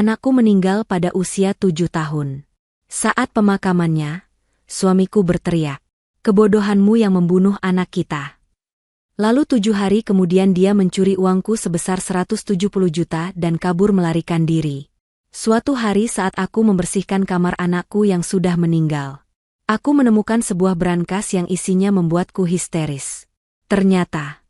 Anakku meninggal pada usia 7 tahun. Saat pemakamannya, suamiku berteriak, "Kebodohanmu yang membunuh anak kita." Lalu 7 hari kemudian dia mencuri uangku sebesar 170 juta dan kabur melarikan diri. Suatu hari saat aku membersihkan kamar anakku yang sudah meninggal, aku menemukan sebuah brankas yang isinya membuatku histeris. Ternyata,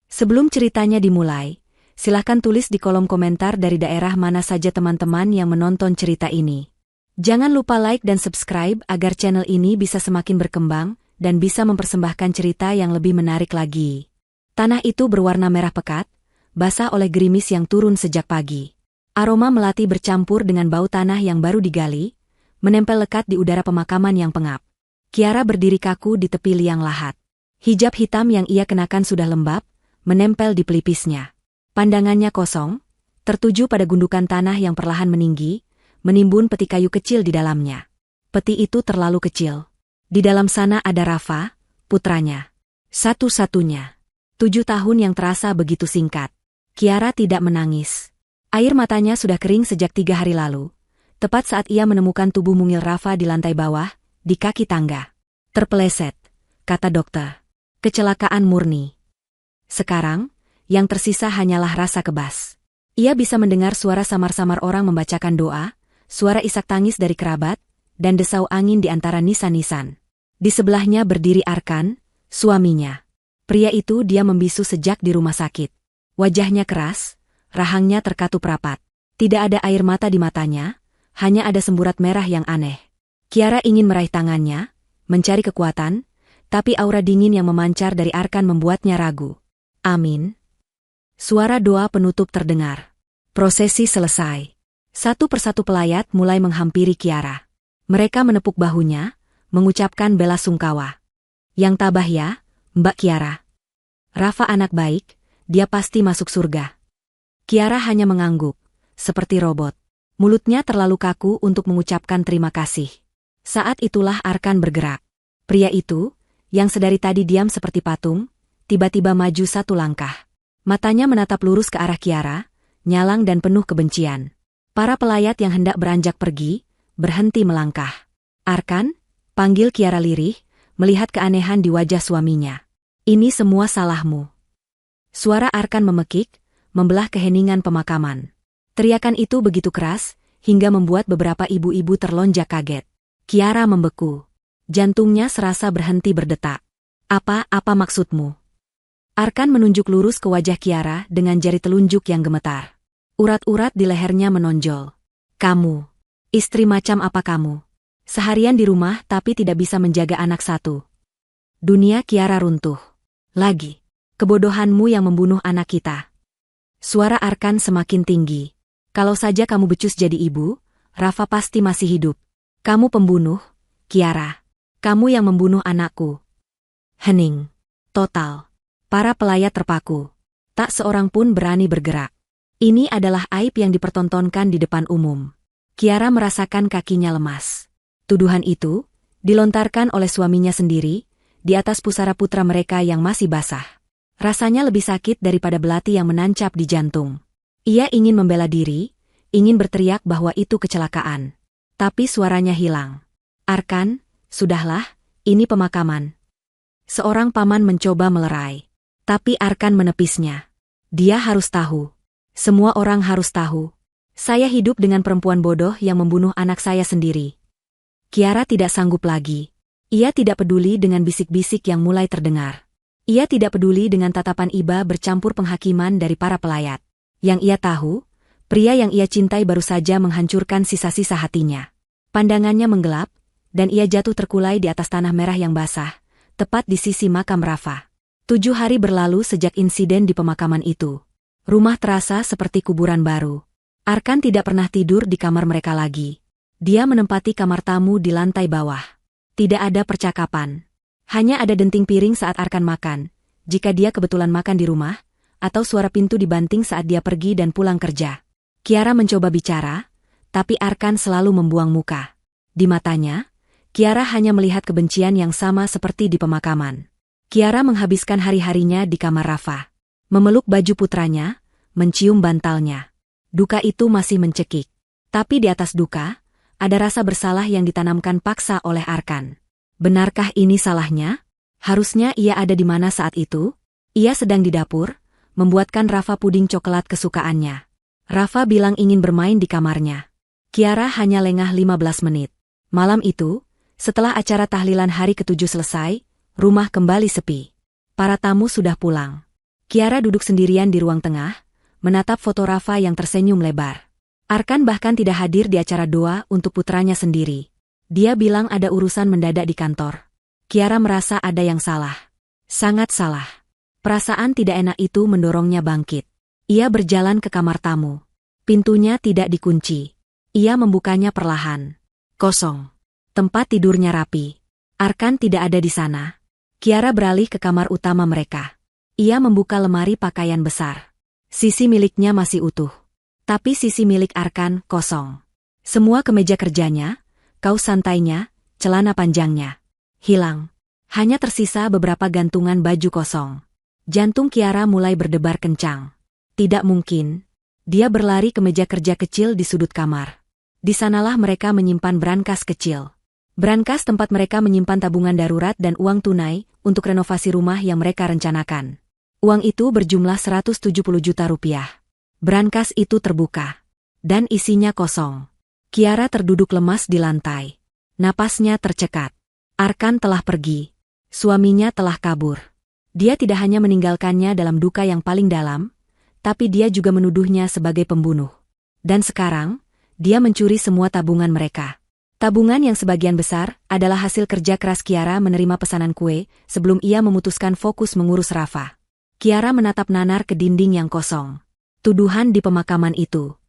sebelum ceritanya dimulai, silahkan tulis di kolom komentar dari daerah mana saja teman-teman yang menonton cerita ini. Jangan lupa like dan subscribe agar channel ini bisa semakin berkembang dan bisa mempersembahkan cerita yang lebih menarik lagi. Tanah itu berwarna merah pekat, basah oleh gerimis yang turun sejak pagi. Aroma melati bercampur dengan bau tanah yang baru digali, menempel lekat di udara pemakaman yang pengap. Kiara berdiri kaku di tepi liang lahat. Hijab hitam yang ia kenakan sudah lembab, menempel di pelipisnya. Pandangannya kosong, tertuju pada gundukan tanah yang perlahan meninggi, menimbun peti kayu kecil di dalamnya. Peti itu terlalu kecil. Di dalam sana ada Rafa, putranya. Satu-satunya. 7 tahun yang terasa begitu singkat. Kiara tidak menangis. Air matanya sudah kering sejak 3 hari lalu, tepat saat ia menemukan tubuh mungil Rafa di lantai bawah, di kaki tangga. Terpeleset, kata dokter. Kecelakaan murni. Sekarang, yang tersisa hanyalah rasa kebas. Ia bisa mendengar suara samar-samar orang membacakan doa, suara isak tangis dari kerabat, dan desau angin di antara nisan-nisan. Di sebelahnya berdiri Arkan, suaminya. Pria itu dia membisu sejak di rumah sakit. Wajahnya keras, rahangnya terkatup rapat. Tidak ada air mata di matanya, hanya ada semburat merah yang aneh. Kiara ingin meraih tangannya, mencari kekuatan, tapi aura dingin yang memancar dari Arkan membuatnya ragu. Amin. Suara doa penutup terdengar. Prosesi selesai. Satu persatu pelayat mulai menghampiri Kiara. Mereka menepuk bahunya, mengucapkan bela sungkawa. Yang tabah ya, Mbak Kiara. Rafa anak baik, dia pasti masuk surga. Kiara hanya mengangguk, seperti robot. Mulutnya terlalu kaku untuk mengucapkan terima kasih. Saat itulah Arkan bergerak. Pria itu, yang sedari tadi diam seperti patung, tiba-tiba maju 1 langkah. Matanya menatap lurus ke arah Kiara, nyalang dan penuh kebencian. Para pelayat yang hendak beranjak pergi, berhenti melangkah. Arkan, panggil Kiara lirih, melihat keanehan di wajah suaminya. Ini semua salahmu. Suara Arkan memekik, membelah keheningan pemakaman. Teriakan itu begitu keras, hingga membuat beberapa ibu-ibu terlonjak kaget. Kiara membeku. Jantungnya serasa berhenti berdetak. Apa maksudmu? Arkan menunjuk lurus ke wajah Kiara dengan jari telunjuk yang gemetar. Urat-urat di lehernya menonjol. Kamu, istri macam apa kamu? Seharian di rumah tapi tidak bisa menjaga anak 1. Dunia Kiara runtuh. Lagi, kebodohanmu yang membunuh anak kita. Suara Arkan semakin tinggi. Kalau saja kamu becus jadi ibu, Rafa pasti masih hidup. Kamu pembunuh, Kiara. Kamu yang membunuh anakku. Hening. Total. Para pelayat terpaku. Tak seorang pun berani bergerak. Ini adalah aib yang dipertontonkan di depan umum. Kiara merasakan kakinya lemas. Tuduhan itu dilontarkan oleh suaminya sendiri, di atas pusara putra mereka yang masih basah. Rasanya lebih sakit daripada belati yang menancap di jantung. Ia ingin membela diri, ingin berteriak bahwa itu kecelakaan. Tapi suaranya hilang. Arkan, sudahlah, ini pemakaman. Seorang paman mencoba melerai. Tapi Arkan menepisnya. Dia harus tahu. Semua orang harus tahu. Saya hidup dengan perempuan bodoh yang membunuh anak saya sendiri. Kiara tidak sanggup lagi. Ia tidak peduli dengan bisik-bisik yang mulai terdengar. Ia tidak peduli dengan tatapan iba bercampur penghakiman dari para pelayat. Yang ia tahu, pria yang ia cintai baru saja menghancurkan sisa-sisa hatinya. Pandangannya menggelap, dan ia jatuh terkulai di atas tanah merah yang basah, tepat di sisi makam Rafa. 7 hari berlalu sejak insiden di pemakaman itu. Rumah terasa seperti kuburan baru. Arkan tidak pernah tidur di kamar mereka lagi. Dia menempati kamar tamu di lantai bawah. Tidak ada percakapan. Hanya ada denting piring saat Arkan makan, jika dia kebetulan makan di rumah, atau suara pintu dibanting saat dia pergi dan pulang kerja. Kiara mencoba bicara, tapi Arkan selalu membuang muka. Di matanya, Kiara hanya melihat kebencian yang sama seperti di pemakaman. Kiara menghabiskan hari-harinya di kamar Rafa. Memeluk baju putranya, mencium bantalnya. Duka itu masih mencekik. Tapi di atas duka, ada rasa bersalah yang ditanamkan paksa oleh Arkan. Benarkah ini salahnya? Harusnya ia ada di mana saat itu? Ia sedang di dapur, membuatkan Rafa puding coklat kesukaannya. Rafa bilang ingin bermain di kamarnya. Kiara hanya lengah 15 menit. Malam itu, setelah acara tahlilan hari ke-7 selesai, rumah kembali sepi. Para tamu sudah pulang. Kiara duduk sendirian di ruang tengah, menatap foto Rafa yang tersenyum lebar. Arkan bahkan tidak hadir di acara doa untuk putranya sendiri. Dia bilang ada urusan mendadak di kantor. Kiara merasa ada yang salah. Sangat salah. Perasaan tidak enak itu mendorongnya bangkit. Ia berjalan ke kamar tamu. Pintunya tidak dikunci. Ia membukanya perlahan. Kosong. Tempat tidurnya rapi. Arkan tidak ada di sana. Kiara beralih ke kamar utama mereka. Ia membuka lemari pakaian besar. Sisi miliknya masih utuh. Tapi sisi milik Arkan kosong. Semua kemeja kerjanya, kaos santainya, celana panjangnya hilang. Hanya tersisa beberapa gantungan baju kosong. Jantung Kiara mulai berdebar kencang. Tidak mungkin. Dia berlari ke meja kerja kecil di sudut kamar. Di sanalah mereka menyimpan brankas kecil. Brankas tempat mereka menyimpan tabungan darurat dan uang tunai untuk renovasi rumah yang mereka rencanakan. Uang itu berjumlah 170 juta rupiah. Brankas itu terbuka. Dan isinya kosong. Kiara terduduk lemas di lantai. Napasnya tercekat. Arkan telah pergi. Suaminya telah kabur. Dia tidak hanya meninggalkannya dalam duka yang paling dalam, tapi dia juga menuduhnya sebagai pembunuh. Dan sekarang, dia mencuri semua tabungan mereka. Tabungan yang sebagian besar adalah hasil kerja keras Kiara menerima pesanan kue sebelum ia memutuskan fokus mengurus Rafa. Kiara menatap nanar ke dinding yang kosong. Tuduhan di pemakaman itu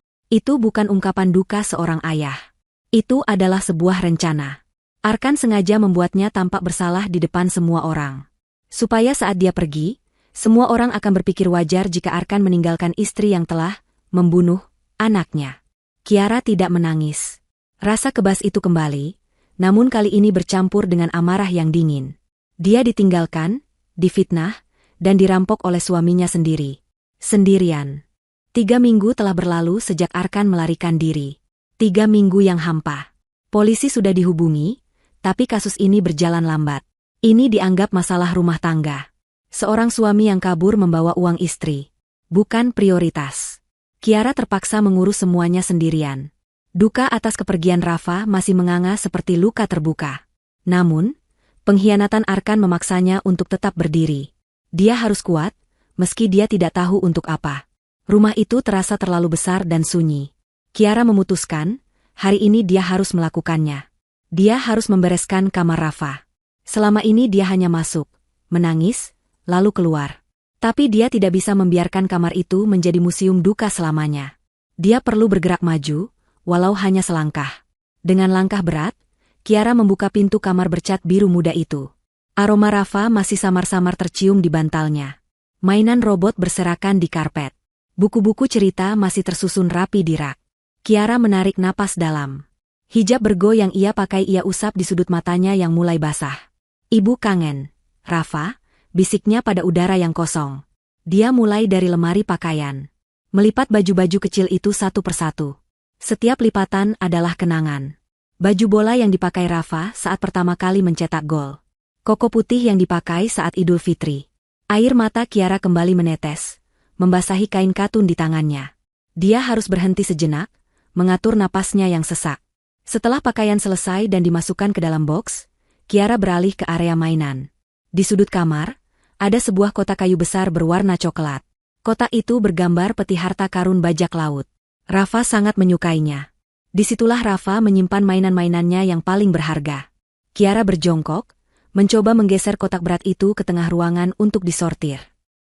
bukan ungkapan duka seorang ayah. Itu adalah sebuah rencana. Arkan sengaja membuatnya tampak bersalah di depan semua orang. Supaya saat dia pergi, semua orang akan berpikir wajar jika Arkan meninggalkan istri yang telah membunuh anaknya. Kiara tidak menangis. Rasa kebas itu kembali, namun kali ini bercampur dengan amarah yang dingin. Dia ditinggalkan, difitnah, dan dirampok oleh suaminya sendiri. Sendirian. 3 minggu telah berlalu sejak Arkan melarikan diri. 3 minggu yang hampa. Polisi sudah dihubungi, tapi kasus ini berjalan lambat. Ini dianggap masalah rumah tangga. Seorang suami yang kabur membawa uang istri. Bukan prioritas. Kiara terpaksa mengurus semuanya sendirian. Duka atas kepergian Rafa masih menganga seperti luka terbuka. Namun, pengkhianatan Arkan memaksanya untuk tetap berdiri. Dia harus kuat, meski dia tidak tahu untuk apa. Rumah itu terasa terlalu besar dan sunyi. Kiara memutuskan, hari ini dia harus melakukannya. Dia harus membereskan kamar Rafa. Selama ini dia hanya masuk, menangis, lalu keluar. Tapi dia tidak bisa membiarkan kamar itu menjadi museum duka selamanya. Dia perlu bergerak maju, walau hanya selangkah. Dengan langkah berat, Kiara membuka pintu kamar bercat biru muda itu. Aroma Rafa masih samar-samar tercium di bantalnya. Mainan robot berserakan di karpet. Buku-buku cerita masih tersusun rapi di rak. Kiara menarik napas dalam. Hijab bergo yang ia pakai ia usap di sudut matanya yang mulai basah. Ibu kangen, Rafa, bisiknya pada udara yang kosong. Dia mulai dari lemari pakaian. Melipat baju-baju kecil itu satu persatu. Setiap lipatan adalah kenangan. Baju bola yang dipakai Rafa saat pertama kali mencetak gol. Koko putih yang dipakai saat Idul Fitri. Air mata Kiara kembali menetes, membasahi kain katun di tangannya. Dia harus berhenti sejenak, mengatur napasnya yang sesak. Setelah pakaian selesai dan dimasukkan ke dalam box, Kiara beralih ke area mainan. Di sudut kamar, ada sebuah kotak kayu besar berwarna coklat. Kotak itu bergambar peti harta karun bajak laut. Rafa sangat menyukainya. Disitulah Rafa menyimpan mainan-mainannya yang paling berharga. Kiara berjongkok, mencoba menggeser kotak berat itu ke tengah ruangan untuk disortir.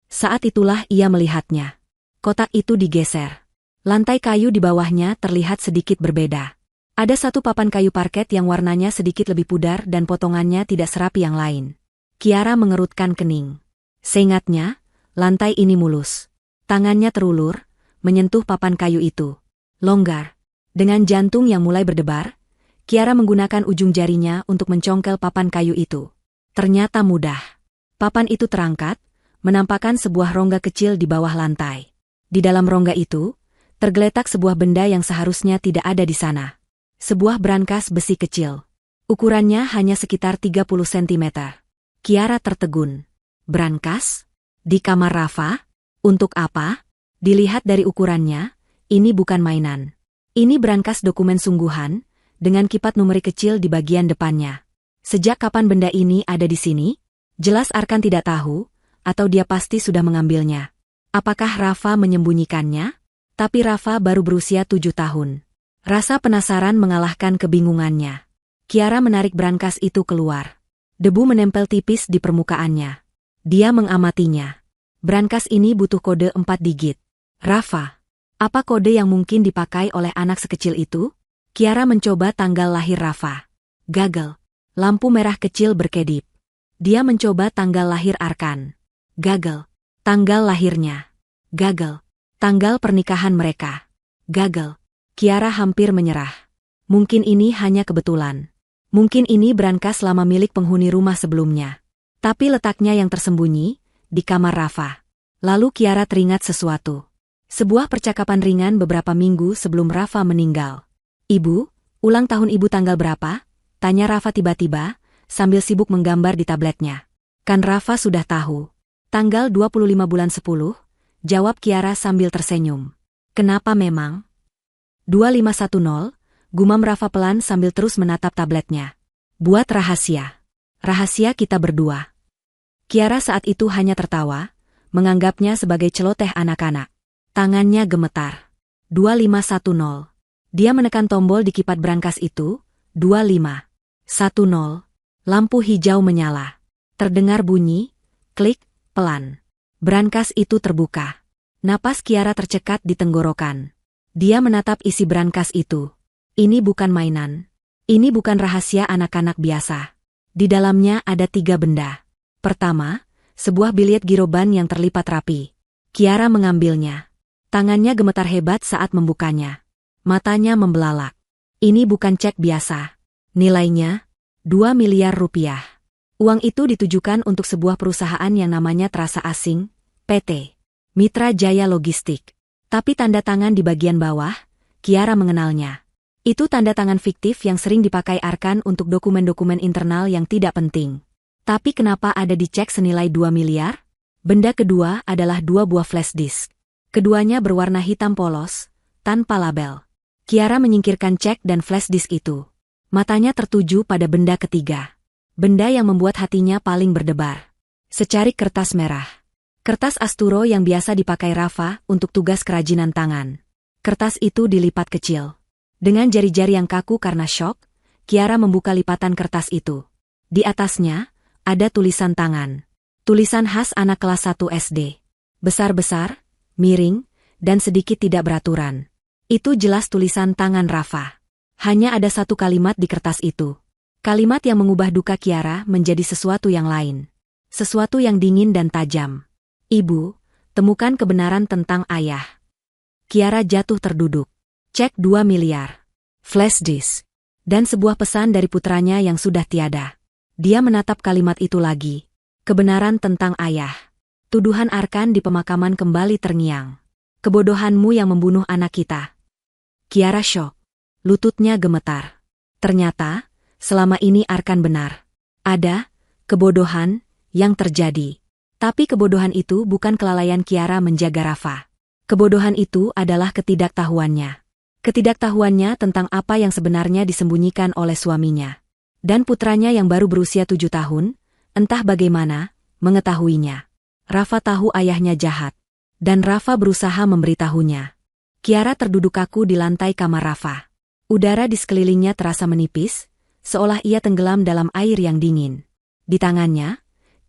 Saat itulah ia melihatnya. Kotak itu digeser. Lantai kayu di bawahnya terlihat sedikit berbeda. Ada satu papan kayu parket yang warnanya sedikit lebih pudar dan potongannya tidak serapi yang lain. Kiara mengerutkan kening. Seingatnya, lantai ini mulus. Tangannya terulur, menyentuh papan kayu itu. Longgar. Dengan jantung yang mulai berdebar, Kiara menggunakan ujung jarinya untuk mencongkel papan kayu itu. Ternyata mudah. Papan itu terangkat, menampakkan sebuah rongga kecil di bawah lantai. Di dalam rongga itu, Tergeletak sebuah benda yang seharusnya tidak ada di sana. Sebuah brankas besi kecil. Ukurannya hanya sekitar 30 cm. Kiara tertegun. Brankas? Di kamar Rafa? Untuk apa? Dilihat dari ukurannya, ini bukan mainan. Ini brankas dokumen sungguhan, dengan kipat numerik kecil di bagian depannya. Sejak kapan benda ini ada di sini? Jelas Arkan tidak tahu, atau dia pasti sudah mengambilnya. Apakah Rafa menyembunyikannya? Tapi Rafa baru berusia 7 tahun. Rasa penasaran mengalahkan kebingungannya. Kiara menarik brankas itu keluar. Debu menempel tipis di permukaannya. Dia mengamatinya. Brankas ini butuh kode 4 digit. Rafa. Apa kode yang mungkin dipakai oleh anak sekecil itu? Kiara mencoba tanggal lahir Rafa. Gagal. Lampu merah kecil berkedip. Dia mencoba tanggal lahir Arkan. Gagal. Tanggal lahirnya. Gagal. Tanggal pernikahan mereka. Gagal. Kiara hampir menyerah. Mungkin ini hanya kebetulan. Mungkin ini brankas lama milik penghuni rumah sebelumnya. Tapi letaknya yang tersembunyi, di kamar Rafa. Lalu Kiara teringat sesuatu. Sebuah percakapan ringan beberapa minggu sebelum Rafa meninggal. Ibu, ulang tahun ibu tanggal berapa? Tanya Rafa tiba-tiba, sambil sibuk menggambar di tabletnya. Kan Rafa sudah tahu. Tanggal 25 bulan 10, jawab Kiara sambil tersenyum. Kenapa memang? 2510, gumam Rafa pelan sambil terus menatap tabletnya. Buat rahasia. Rahasia kita berdua. Kiara saat itu hanya tertawa, menganggapnya sebagai celoteh anak-anak. Tangannya gemetar. 2510. Dia menekan tombol di kipat brankas itu. 2510. Lampu hijau menyala. Terdengar bunyi, klik, pelan. Brankas itu terbuka. Napas Kiara tercekat di tenggorokan. Dia menatap isi brankas itu. Ini bukan mainan. Ini bukan rahasia anak-anak biasa. Di dalamnya ada 3 benda. Pertama, sebuah bilet giroban yang terlipat rapi. Kiara mengambilnya. Tangannya gemetar hebat saat membukanya. Matanya membelalak. Ini bukan cek biasa. Nilainya 2 miliar rupiah. Uang itu ditujukan untuk sebuah perusahaan yang namanya terasa asing, PT Mitra Jaya Logistik. Tapi tanda tangan di bagian bawah, Kiara mengenalnya. Itu tanda tangan fiktif yang sering dipakai Arkan untuk dokumen-dokumen internal yang tidak penting. Tapi kenapa ada di cek senilai 2 miliar? Benda kedua adalah 2 buah flash disk. Keduanya berwarna hitam polos, tanpa label. Kiara menyingkirkan cek dan flash disk itu. Matanya tertuju pada benda ketiga. Benda yang membuat hatinya paling berdebar. Secarik kertas merah. Kertas Asturo yang biasa dipakai Rafa untuk tugas kerajinan tangan. Kertas itu dilipat kecil. Dengan jari-jari yang kaku karena syok, Kiara membuka lipatan kertas itu. Di atasnya, ada tulisan tangan. Tulisan khas anak kelas 1 SD. Besar-besar, miring, dan sedikit tidak beraturan. Itu jelas tulisan tangan Rafa. Hanya ada satu kalimat di kertas itu. Kalimat yang mengubah duka Kiara menjadi sesuatu yang lain. Sesuatu yang dingin dan tajam. Ibu, temukan kebenaran tentang ayah. Kiara jatuh terduduk. Cek 2 miliar. Flash disk. Dan sebuah pesan dari putranya yang sudah tiada. Dia menatap kalimat itu lagi. Kebenaran tentang ayah. Tuduhan Arkan di pemakaman kembali terngiang. Kebodohanmu yang membunuh anak kita. Kiara syok. Lututnya gemetar. Ternyata, selama ini Arkan benar. Ada kebodohan yang terjadi. Tapi kebodohan itu bukan kelalaian Kiara menjaga Rafa. Kebodohan itu adalah ketidaktahuannya. Ketidaktahuannya tentang apa yang sebenarnya disembunyikan oleh suaminya. Dan putranya yang baru berusia 7 tahun, entah bagaimana, mengetahuinya. Rafa tahu ayahnya jahat. Dan Rafa berusaha memberitahunya. Kiara terduduk kaku di lantai kamar Rafa. Udara di sekelilingnya terasa menipis, seolah ia tenggelam dalam air yang dingin. Di tangannya,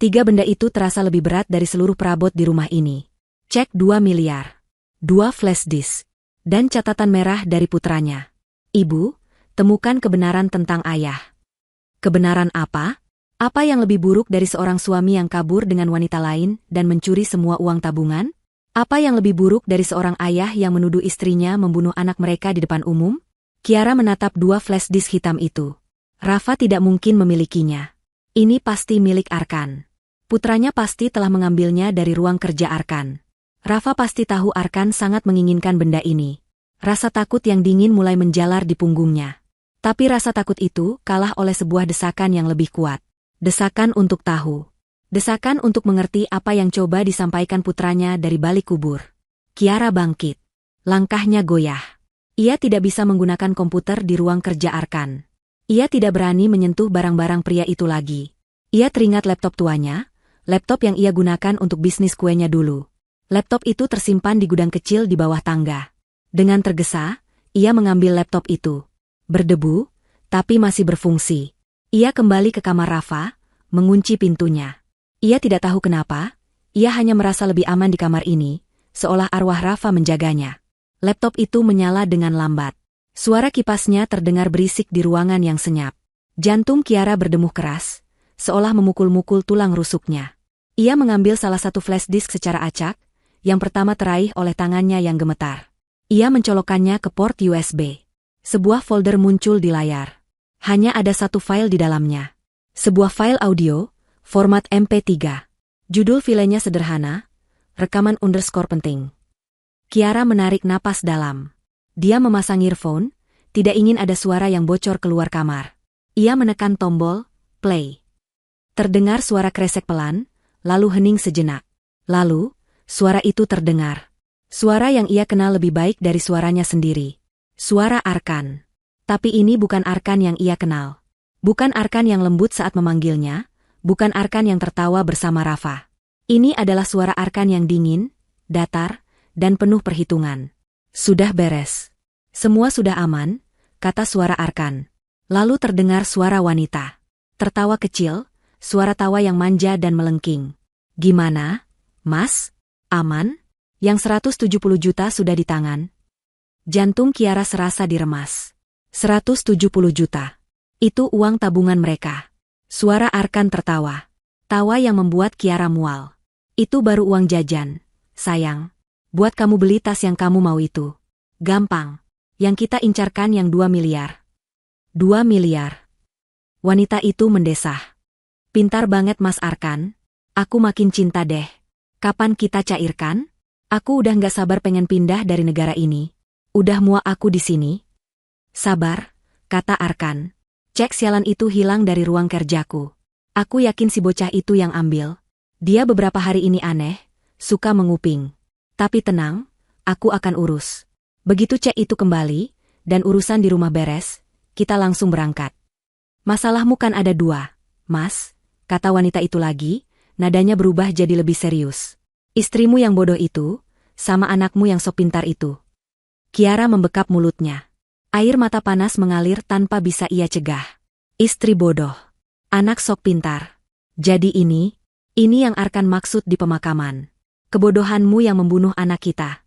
3 benda itu terasa lebih berat dari seluruh perabot di rumah ini. Cek 2 miliar. 2 flash disk. Dan catatan merah dari putranya. Ibu, temukan kebenaran tentang ayah. Kebenaran apa? Apa yang lebih buruk dari seorang suami yang kabur dengan wanita lain dan mencuri semua uang tabungan? Apa yang lebih buruk dari seorang ayah yang menuduh istrinya membunuh anak mereka di depan umum? Kiara menatap 2 flash disk hitam itu. Rafa tidak mungkin memilikinya. Ini pasti milik Arkan. Putranya pasti telah mengambilnya dari ruang kerja Arkan. Rafa pasti tahu Arkan sangat menginginkan benda ini. Rasa takut yang dingin mulai menjalar di punggungnya. Tapi rasa takut itu kalah oleh sebuah desakan yang lebih kuat. Desakan untuk tahu. Desakan untuk mengerti apa yang coba disampaikan putranya dari balik kubur. Kiara bangkit. Langkahnya goyah. Ia tidak bisa menggunakan komputer di ruang kerja Arkan. Ia tidak berani menyentuh barang-barang pria itu lagi. Ia teringat laptop tuanya, laptop yang ia gunakan untuk bisnis kuenya dulu. Laptop itu tersimpan di gudang kecil di bawah tangga. Dengan tergesa, ia mengambil laptop itu. Berdebu, tapi masih berfungsi. Ia kembali ke kamar Rafa, mengunci pintunya. Ia tidak tahu kenapa, ia hanya merasa lebih aman di kamar ini, seolah arwah Rafa menjaganya. Laptop itu menyala dengan lambat. Suara kipasnya terdengar berisik di ruangan yang senyap. Jantung Kiara berdemuh keras, seolah memukul-mukul tulang rusuknya. Ia mengambil salah satu flash disk secara acak, yang pertama teraih oleh tangannya yang gemetar. Ia mencolokkannya ke port USB. Sebuah folder muncul di layar. Hanya ada satu file di dalamnya. Sebuah file audio, format MP3. Judul filenya sederhana, rekaman _penting. Kiara menarik napas dalam. Dia memasang earphone, tidak ingin ada suara yang bocor keluar kamar. Ia menekan tombol, play. Terdengar suara kresek pelan, lalu hening sejenak. Lalu, suara itu terdengar. Suara yang ia kenal lebih baik dari suaranya sendiri. Suara Arkan. Tapi ini bukan Arkan yang ia kenal. Bukan Arkan yang lembut saat memanggilnya, bukan Arkan yang tertawa bersama Rafa. Ini adalah suara Arkan yang dingin, datar, dan penuh perhitungan. Sudah beres. Semua sudah aman, kata suara Arkan. Lalu terdengar suara wanita. Tertawa kecil, suara tawa yang manja dan melengking. Gimana, Mas? Aman? Yang 170 juta sudah di tangan. Jantung Kiara serasa diremas. 170 juta. Itu uang tabungan mereka. Suara Arkan tertawa. Tawa yang membuat Kiara mual. Itu baru uang jajan, sayang. Buat kamu beli tas yang kamu mau itu. Gampang. Yang kita incarkan yang 2 miliar. 2 miliar. Wanita itu mendesah. Pintar banget Mas Arkan. Aku makin cinta deh. Kapan kita cairkan? Aku udah gak sabar pengen pindah dari negara ini. Udah muak aku di sini. Sabar, kata Arkan. Cek sialan itu hilang dari ruang kerjaku. Aku yakin si bocah itu yang ambil. Dia beberapa hari ini aneh, suka menguping. Tapi tenang, aku akan urus. Begitu cek itu kembali, dan urusan di rumah beres, kita langsung berangkat. Masalahmu kan ada 2, Mas, kata wanita itu lagi, nadanya berubah jadi lebih serius. Istrimu yang bodoh itu, sama anakmu yang sok pintar itu. Kiara membekap mulutnya. Air mata panas mengalir tanpa bisa ia cegah. Istri bodoh. Anak sok pintar. Jadi ini yang Arkan maksud di pemakaman. Kebodohanmu yang membunuh anak kita.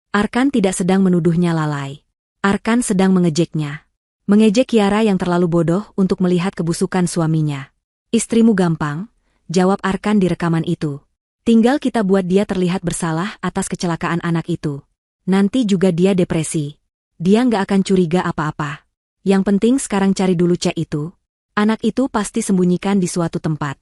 Arkan tidak sedang menuduhnya lalai. Arkan sedang mengejeknya. Mengejek Kiara yang terlalu bodoh untuk melihat kebusukan suaminya. Istrimu gampang, jawab Arkan di rekaman itu. Tinggal kita buat dia terlihat bersalah atas kecelakaan anak itu. Nanti juga dia depresi. Dia nggak akan curiga apa-apa. Yang penting sekarang cari dulu cek itu. Anak itu pasti sembunyikan di suatu tempat.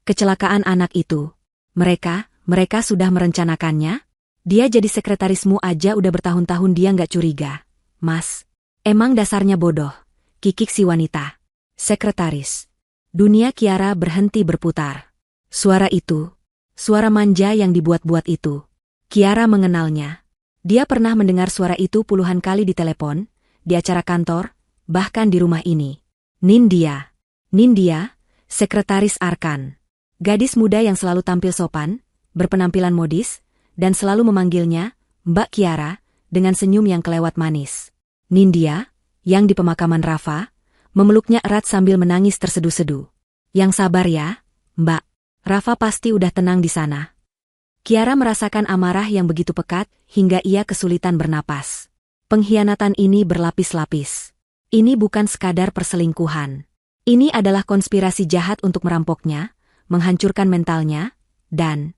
Kecelakaan anak itu. Mereka sudah merencanakannya? Dia jadi sekretarismu aja udah bertahun-tahun dia nggak curiga. Mas, emang dasarnya bodoh. Kikik si wanita. Sekretaris. Dunia Kiara berhenti berputar. Suara itu. Suara manja yang dibuat-buat itu. Kiara mengenalnya. Dia pernah mendengar suara itu puluhan kali di telepon, di acara kantor, bahkan di rumah ini. Nindya, sekretaris Arkan. Gadis muda yang selalu tampil sopan, berpenampilan modis, dan selalu memanggilnya, Mbak Kiara, dengan senyum yang kelewat manis. Nindya, yang di pemakaman Rafa, memeluknya erat sambil menangis terseduh-seduh. Yang sabar ya, Mbak. Rafa pasti udah tenang di sana. Kiara merasakan amarah yang begitu pekat hingga ia kesulitan bernapas. Pengkhianatan ini berlapis-lapis. Ini bukan sekadar perselingkuhan. Ini adalah konspirasi jahat untuk merampoknya, menghancurkan mentalnya, dan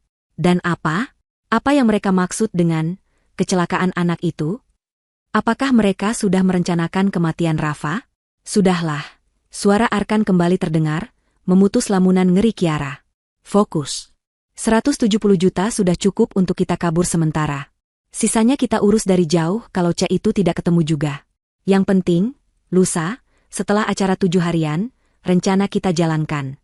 apa? Apa yang mereka maksud dengan kecelakaan anak itu? Apakah mereka sudah merencanakan kematian Rafa? Sudahlah. Suara Arkan kembali terdengar, memutus lamunan ngeri Kiara. Fokus. 170 juta sudah cukup untuk kita kabur sementara. Sisanya kita urus dari jauh kalau C itu tidak ketemu juga. Yang penting, lusa, setelah acara 7 harian, rencana kita jalankan.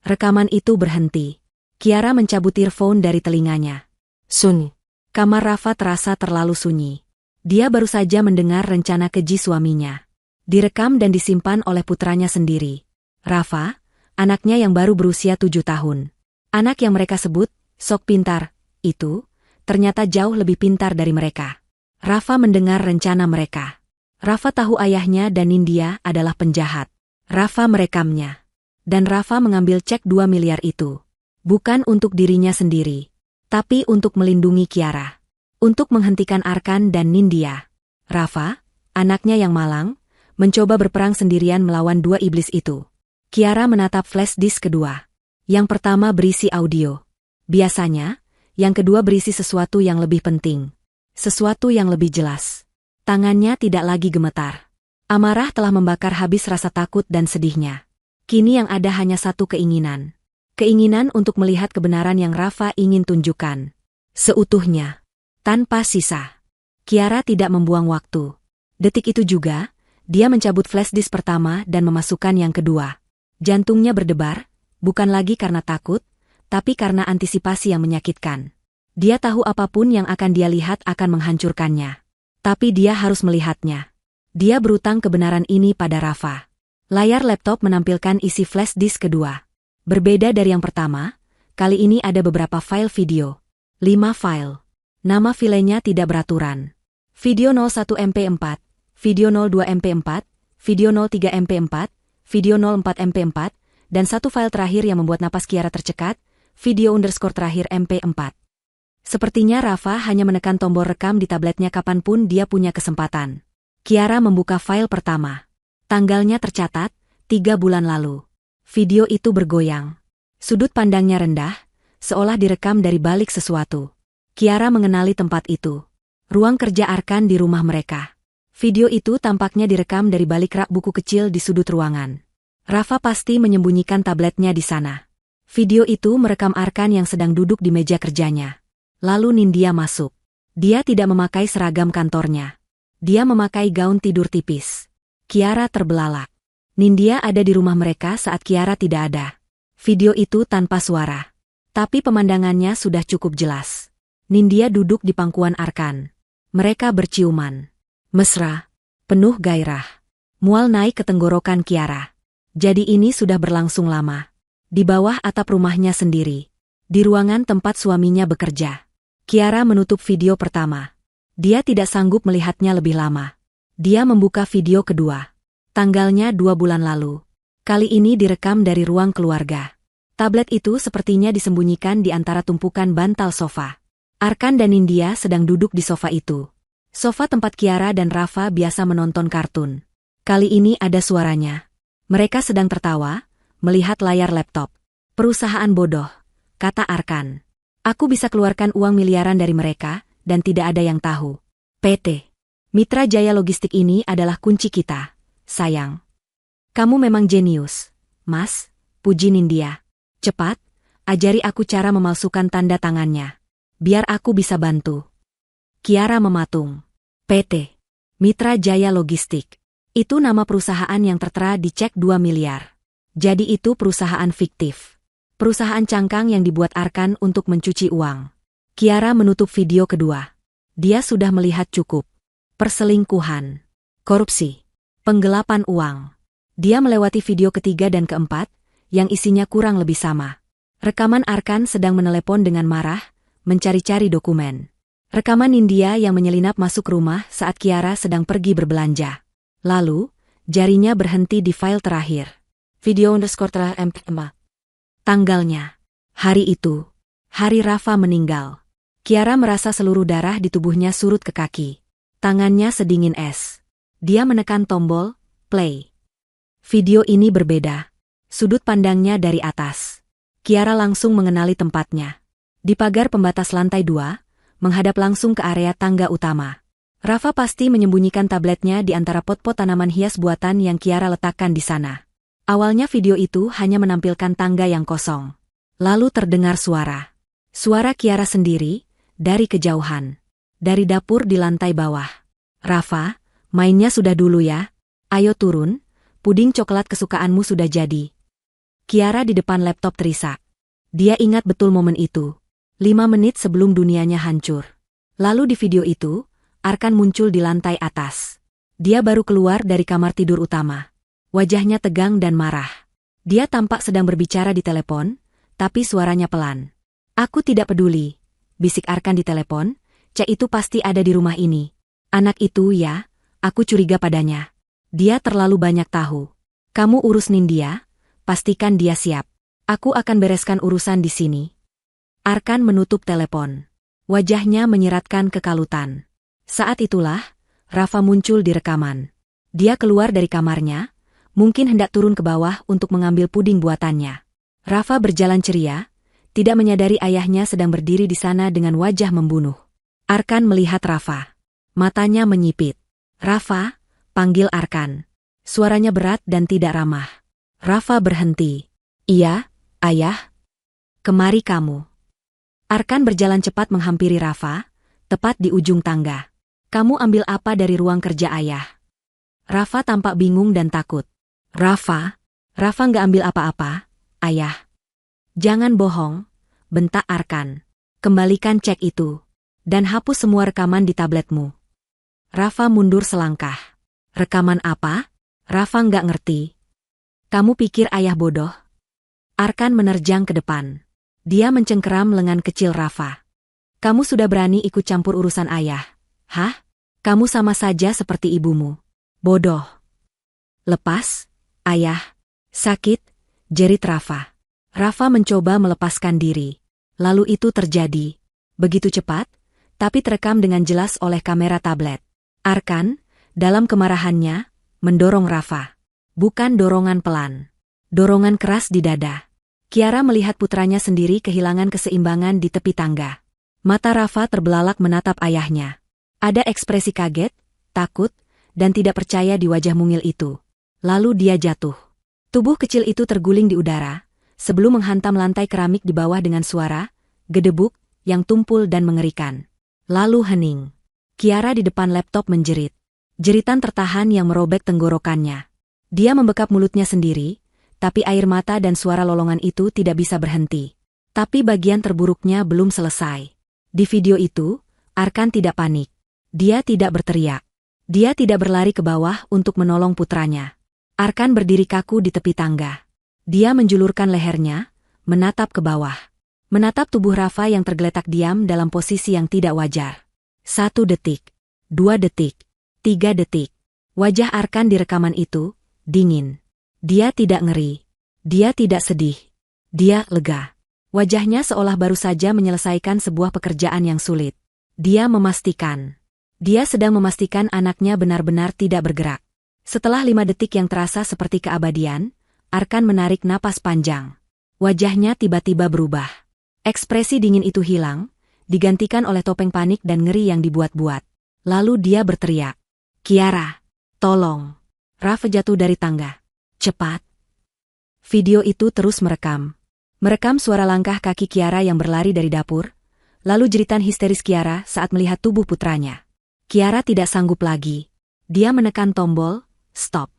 Rekaman itu berhenti. Kiara mencabut earphone dari telinganya. Sunyi. Kamar Rafa terasa terlalu sunyi. Dia baru saja mendengar rencana keji suaminya. Direkam dan disimpan oleh putranya sendiri. Rafa, anaknya yang baru berusia 7 tahun. Anak yang mereka sebut, sok pintar, itu, ternyata jauh lebih pintar dari mereka. Rafa mendengar rencana mereka. Rafa tahu ayahnya dan Nindya adalah penjahat. Rafa merekamnya. Dan Rafa mengambil cek 2 miliar itu. Bukan untuk dirinya sendiri. Tapi untuk melindungi Kiara. Untuk menghentikan Arkan dan Nindya. Rafa, anaknya yang malang, mencoba berperang sendirian melawan 2 iblis itu. Kiara menatap flash disk kedua. Yang pertama berisi audio. Biasanya, yang kedua berisi sesuatu yang lebih penting. Sesuatu yang lebih jelas. Tangannya tidak lagi gemetar. Amarah telah membakar habis rasa takut dan sedihnya. Kini yang ada hanya satu keinginan. Keinginan untuk melihat kebenaran yang Rafa ingin tunjukkan. Seutuhnya. Tanpa sisa. Kiara tidak membuang waktu. Detik itu juga, dia mencabut flash disk pertama dan memasukkan yang kedua. Jantungnya berdebar, bukan lagi karena takut, tapi karena antisipasi yang menyakitkan. Dia tahu apapun yang akan dia lihat akan menghancurkannya. Tapi dia harus melihatnya. Dia berutang kebenaran ini pada Rafa. Layar laptop menampilkan isi flash disk kedua. Berbeda dari yang pertama, kali ini ada beberapa file video. 5 file. Nama filenya tidak beraturan. Video 01 MP4, video 02 MP4, video 03 MP4, video 04 MP4, dan satu file terakhir yang membuat napas Kiara tercekat, video _ terakhir MP4. Sepertinya Rafa hanya menekan tombol rekam di tabletnya kapanpun dia punya kesempatan. Kiara membuka file pertama. Tanggalnya tercatat, 3 bulan lalu. Video itu bergoyang. Sudut pandangnya rendah, seolah direkam dari balik sesuatu. Kiara mengenali tempat itu. Ruang kerja Arkan di rumah mereka. Video itu tampaknya direkam dari balik rak buku kecil di sudut ruangan. Rafa pasti menyembunyikan tabletnya di sana. Video itu merekam Arkan yang sedang duduk di meja kerjanya. Lalu Nindya masuk. Dia tidak memakai seragam kantornya. Dia memakai gaun tidur tipis. Kiara terbelalak. Nindya ada di rumah mereka saat Kiara tidak ada. Video itu tanpa suara. Tapi pemandangannya sudah cukup jelas. Nindya duduk di pangkuan Arkan. Mereka berciuman. Mesra. Penuh gairah. Mual naik ke tenggorokan Kiara. Jadi ini sudah berlangsung lama. Di bawah atap rumahnya sendiri. Di ruangan tempat suaminya bekerja. Kiara menutup video pertama. Dia tidak sanggup melihatnya lebih lama. Dia membuka video kedua. Tanggalnya 2 bulan lalu. Kali ini direkam dari ruang keluarga. Tablet itu sepertinya disembunyikan di antara tumpukan bantal sofa. Arkan dan Nindya sedang duduk di sofa itu. Sofa tempat Kiara dan Rafa biasa menonton kartun. Kali ini ada suaranya. Mereka sedang tertawa, melihat layar laptop. Perusahaan bodoh, kata Arkan. Aku bisa keluarkan uang miliaran dari mereka, dan tidak ada yang tahu. PT. Mitra Jaya Logistik ini adalah kunci kita. Sayang. Kamu memang jenius, Mas, puji Nindya. Cepat, ajari aku cara memalsukan tanda tangannya. Biar aku bisa bantu. Kiara mematung. PT. Mitra Jaya Logistik. Itu nama perusahaan yang tertera di cek 2 miliar. Jadi itu perusahaan fiktif. Perusahaan cangkang yang dibuat Arkan untuk mencuci uang. Kiara menutup video kedua. Dia sudah melihat cukup. Perselingkuhan. Korupsi. Penggelapan uang. Dia melewati video ketiga dan keempat, yang isinya kurang lebih sama. Rekaman Arkan sedang menelepon dengan marah, mencari-cari dokumen. Rekaman Nindya yang menyelinap masuk rumah saat Kiara sedang pergi berbelanja. Lalu, jarinya berhenti di file terakhir. Video _ MP4. Tanggalnya. Hari itu. Hari Rafa meninggal. Kiara merasa seluruh darah di tubuhnya surut ke kaki. Tangannya sedingin es. Dia menekan tombol, play. Video ini berbeda. Sudut pandangnya dari atas. Kiara langsung mengenali tempatnya. Di pagar pembatas lantai 2, menghadap langsung ke area tangga utama. Rafa pasti menyembunyikan tabletnya di antara pot-pot tanaman hias buatan yang Kiara letakkan di sana. Awalnya video itu hanya menampilkan tangga yang kosong. Lalu terdengar suara. Suara Kiara sendiri, dari kejauhan. Dari dapur di lantai bawah. Rafa, mainnya sudah dulu ya. Ayo turun, puding coklat kesukaanmu sudah jadi. Kiara di depan laptop terisak. Dia ingat betul momen itu. 5 menit sebelum dunianya hancur. Lalu di video itu, Arkan muncul di lantai atas. Dia baru keluar dari kamar tidur utama. Wajahnya tegang dan marah. Dia tampak sedang berbicara di telepon, tapi suaranya pelan. Aku tidak peduli, bisik Arkan di telepon, Cek itu pasti ada di rumah ini. Anak itu ya, aku curiga padanya. Dia terlalu banyak tahu. Kamu urus Nindya, pastikan dia siap. Aku akan bereskan urusan di sini. Arkan menutup telepon. Wajahnya menyeratkan kekalutan. Saat itulah, Rafa muncul di rekaman. Dia keluar dari kamarnya, mungkin hendak turun ke bawah untuk mengambil puding buatannya. Rafa berjalan ceria, tidak menyadari ayahnya sedang berdiri di sana dengan wajah membunuh. Arkan melihat Rafa. Matanya menyipit. Rafa, panggil Arkan. Suaranya berat dan tidak ramah. Rafa berhenti. Iya, ayah. Kemari kamu. Arkan berjalan cepat menghampiri Rafa, tepat di ujung tangga. Kamu ambil apa dari ruang kerja ayah? Rafa tampak bingung dan takut. Rafa nggak ambil apa-apa, ayah. Jangan bohong, bentak Arkan. Kembalikan cek itu. Dan hapus semua rekaman di tabletmu. Rafa mundur selangkah. Rekaman apa? Rafa nggak ngerti. Kamu pikir ayah bodoh? Arkan menerjang ke depan. Dia mencengkeram lengan kecil Rafa. Kamu sudah berani ikut campur urusan ayah. Hah? Kamu sama saja seperti ibumu. Bodoh. Lepas, ayah. Sakit, jerit Rafa. Rafa mencoba melepaskan diri. Lalu itu terjadi. Begitu cepat, tapi terekam dengan jelas oleh kamera tablet. Arkan, dalam kemarahannya, mendorong Rafa. Bukan dorongan pelan. Dorongan keras di dada. Kiara melihat putranya sendiri kehilangan keseimbangan di tepi tangga. Mata Rafa terbelalak menatap ayahnya. Ada ekspresi kaget, takut, dan tidak percaya di wajah mungil itu. Lalu dia jatuh. Tubuh kecil itu terguling di udara, sebelum menghantam lantai keramik di bawah dengan suara, gedebuk, yang tumpul dan mengerikan. Lalu hening. Kiara di depan laptop menjerit. Jeritan tertahan yang merobek tenggorokannya. Dia membekap mulutnya sendiri, tapi air mata dan suara lolongan itu tidak bisa berhenti. Tapi bagian terburuknya belum selesai. Di video itu, Arkan tidak panik. Dia tidak berteriak. Dia tidak berlari ke bawah untuk menolong putranya. Arkan berdiri kaku di tepi tangga. Dia menjulurkan lehernya, menatap ke bawah. Menatap tubuh Rafa yang tergeletak diam dalam posisi yang tidak wajar. 1 detik, 2 detik, 3 detik. Wajah Arkan di rekaman itu, dingin. Dia tidak ngeri. Dia tidak sedih. Dia lega. Wajahnya seolah baru saja menyelesaikan sebuah pekerjaan yang sulit. Dia memastikan. Dia sedang memastikan anaknya benar-benar tidak bergerak. Setelah 5 detik yang terasa seperti keabadian, Arkan menarik napas panjang. Wajahnya tiba-tiba berubah. Ekspresi dingin itu hilang, digantikan oleh topeng panik dan ngeri yang dibuat-buat. Lalu dia berteriak. Kiara, tolong. Rafa jatuh dari tangga. Cepat. Video itu terus merekam. Merekam suara langkah kaki Kiara yang berlari dari dapur, lalu jeritan histeris Kiara saat melihat tubuh putranya. Kiara tidak sanggup lagi. Dia menekan tombol, stop.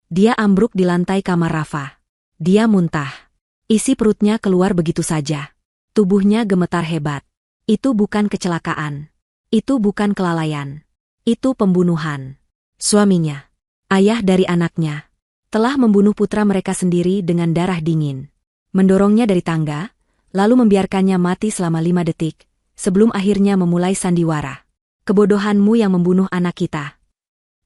Dia ambruk di lantai kamar Rafa. Dia muntah. Isi perutnya keluar begitu saja. Tubuhnya gemetar hebat. Itu bukan kecelakaan. Itu bukan kelalaian. Itu pembunuhan. Suaminya, ayah dari anaknya, telah membunuh putra mereka sendiri dengan darah dingin. Mendorongnya dari tangga, lalu membiarkannya mati selama 5 detik, sebelum akhirnya memulai sandiwara. Kebodohanmu yang membunuh anak kita.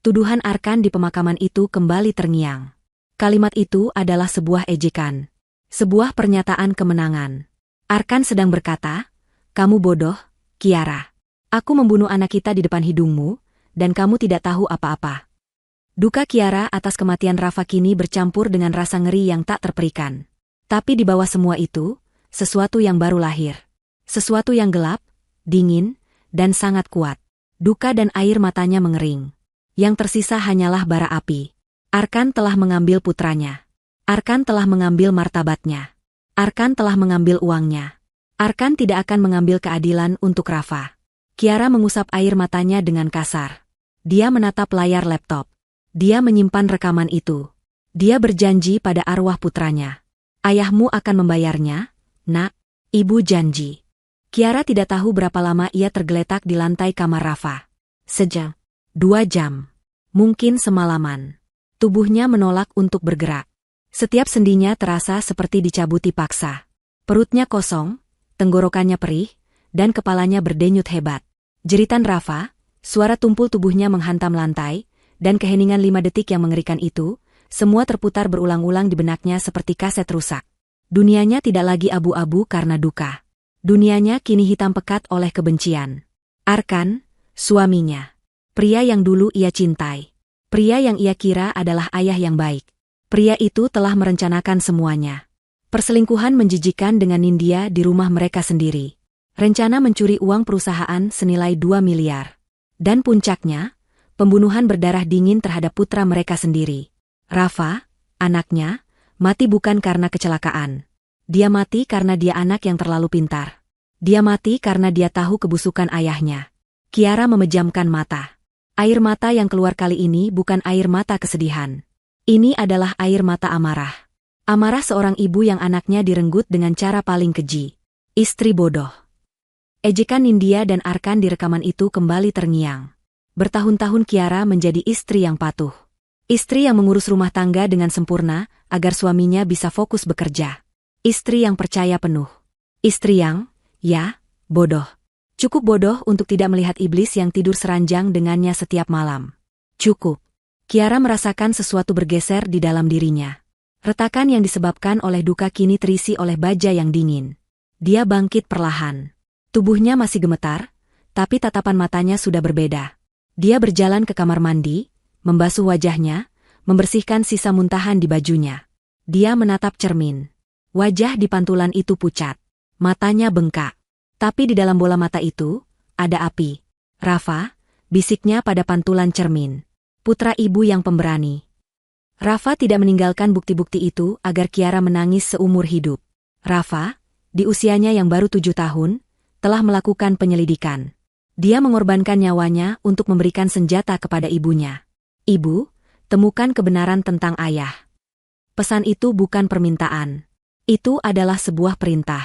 Tuduhan Arkan di pemakaman itu kembali terngiang. Kalimat itu adalah sebuah ejekan. Sebuah pernyataan kemenangan. Arkan sedang berkata, kamu bodoh, Kiara. Aku membunuh anak kita di depan hidungmu, dan kamu tidak tahu apa-apa. Duka Kiara atas kematian Rafa kini bercampur dengan rasa ngeri yang tak terperikan. Tapi di bawah semua itu, sesuatu yang baru lahir. Sesuatu yang gelap, dingin, dan sangat kuat. Duka dan air matanya mengering. Yang tersisa hanyalah bara api. Arkan telah mengambil putranya. Arkan telah mengambil martabatnya. Arkan telah mengambil uangnya. Arkan tidak akan mengambil keadilan untuk Rafa. Kiara mengusap air matanya dengan kasar. Dia menatap layar laptop. Dia menyimpan rekaman itu. Dia berjanji pada arwah putranya. Ayahmu akan membayarnya, nak. Ibu janji. Kiara tidak tahu berapa lama ia tergeletak di lantai kamar Rafa. Sejam. 2 jam. Mungkin semalaman. Tubuhnya menolak untuk bergerak. Setiap sendinya terasa seperti dicabuti paksa. Perutnya kosong, tenggorokannya perih, dan kepalanya berdenyut hebat. Jeritan Rafa, suara tumpul tubuhnya menghantam lantai, dan keheningan 5 detik yang mengerikan itu, semua terputar berulang-ulang di benaknya seperti kaset rusak. Dunianya tidak lagi abu-abu karena duka. Dunianya kini hitam pekat oleh kebencian. Arkan, suaminya. Pria yang dulu ia cintai. Pria yang ia kira adalah ayah yang baik. Pria itu telah merencanakan semuanya. Perselingkuhan menjijikan dengan Nindya di rumah mereka sendiri. Rencana mencuri uang perusahaan senilai 2 miliar. Dan puncaknya, pembunuhan berdarah dingin terhadap putra mereka sendiri. Rafa, anaknya, mati bukan karena kecelakaan. Dia mati karena dia anak yang terlalu pintar. Dia mati karena dia tahu kebusukan ayahnya. Kiara memejamkan mata. Air mata yang keluar kali ini bukan air mata kesedihan. Ini adalah air mata amarah. Amarah seorang ibu yang anaknya direnggut dengan cara paling keji. Istri bodoh. Ejekan Nindya dan Arkan di rekaman itu kembali terngiang. Bertahun-tahun Kiara menjadi istri yang patuh. Istri yang mengurus rumah tangga dengan sempurna agar suaminya bisa fokus bekerja. Istri yang percaya penuh. Istri yang, ya, bodoh. Cukup bodoh untuk tidak melihat iblis yang tidur seranjang dengannya setiap malam. Cukup. Kiara merasakan sesuatu bergeser di dalam dirinya. Retakan yang disebabkan oleh duka kini terisi oleh baja yang dingin. Dia bangkit perlahan. Tubuhnya masih gemetar, tapi tatapan matanya sudah berbeda. Dia berjalan ke kamar mandi, membasuh wajahnya, membersihkan sisa muntahan di bajunya. Dia menatap cermin. Wajah di pantulan itu pucat. Matanya bengkak. Tapi di dalam bola mata itu, ada api. Rafa, bisiknya pada pantulan cermin. Putra ibu yang pemberani. Rafa tidak meninggalkan bukti-bukti itu agar Kiara menangis seumur hidup. Rafa, di usianya yang baru 7 tahun, telah melakukan penyelidikan. Dia mengorbankan nyawanya untuk memberikan senjata kepada ibunya. Ibu, temukan kebenaran tentang ayah. Pesan itu bukan permintaan. Itu adalah sebuah perintah.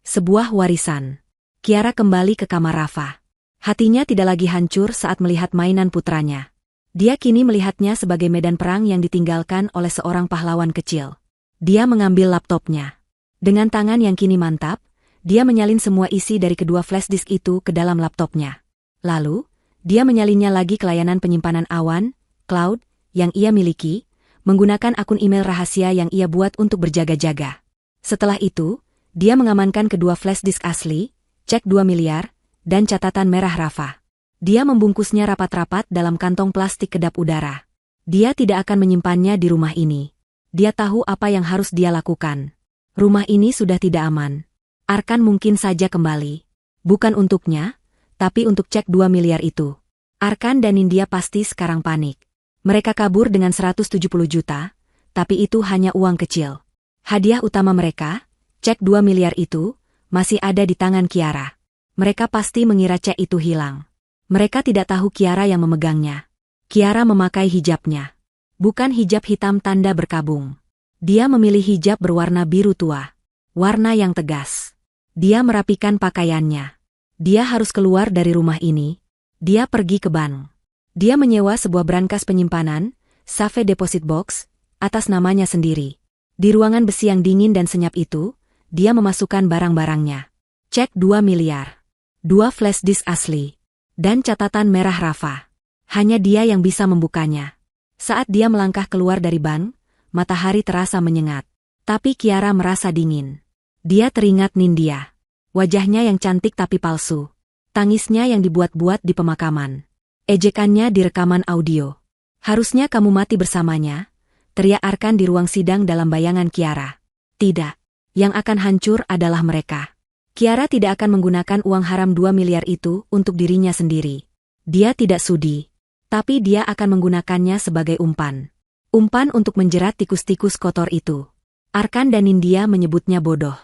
Sebuah warisan. Kiara kembali ke kamar Rafa. Hatinya tidak lagi hancur saat melihat mainan putranya. Dia kini melihatnya sebagai medan perang yang ditinggalkan oleh seorang pahlawan kecil. Dia mengambil laptopnya. Dengan tangan yang kini mantap, dia menyalin semua isi dari kedua flash disk itu ke dalam laptopnya. Lalu, dia menyalinnya lagi ke layanan penyimpanan awan, cloud, yang ia miliki, menggunakan akun email rahasia yang ia buat untuk berjaga-jaga. Setelah itu, dia mengamankan kedua flash disk asli, cek 2 miliar, dan catatan merah Rafa. Dia membungkusnya rapat-rapat dalam kantong plastik kedap udara. Dia tidak akan menyimpannya di rumah ini. Dia tahu apa yang harus dia lakukan. Rumah ini sudah tidak aman. Arkan mungkin saja kembali. Bukan untuknya, tapi untuk cek 2 miliar itu. Arkan dan Nindya pasti sekarang panik. Mereka kabur dengan 170 juta, tapi itu hanya uang kecil. Hadiah utama mereka, cek 2 miliar itu, masih ada di tangan Kiara. Mereka pasti mengira cek itu hilang. Mereka tidak tahu Kiara yang memegangnya. Kiara memakai hijabnya. Bukan hijab hitam tanda berkabung. Dia memilih hijab berwarna biru tua. Warna yang tegas. Dia merapikan pakaiannya. Dia harus keluar dari rumah ini. Dia pergi ke bank. Dia menyewa sebuah brankas penyimpanan, safe deposit box, atas namanya sendiri. Di ruangan besi yang dingin dan senyap itu, dia memasukkan barang-barangnya. Cek 2 miliar. 2 flash disk asli. Dan catatan merah Rafa. Hanya dia yang bisa membukanya. Saat dia melangkah keluar dari bank, matahari terasa menyengat. Tapi Kiara merasa dingin. Dia teringat Nindya. Wajahnya yang cantik tapi palsu. Tangisnya yang dibuat-buat di pemakaman. Ejekannya di rekaman audio. Harusnya kamu mati bersamanya, teriak Arkan di ruang sidang dalam bayangan Kiara. Tidak. Yang akan hancur adalah mereka. Kiara tidak akan menggunakan uang haram 2 miliar itu untuk dirinya sendiri. Dia tidak sudi. Tapi dia akan menggunakannya sebagai umpan. Umpan untuk menjerat tikus-tikus kotor itu. Arkan dan Nindya menyebutnya bodoh.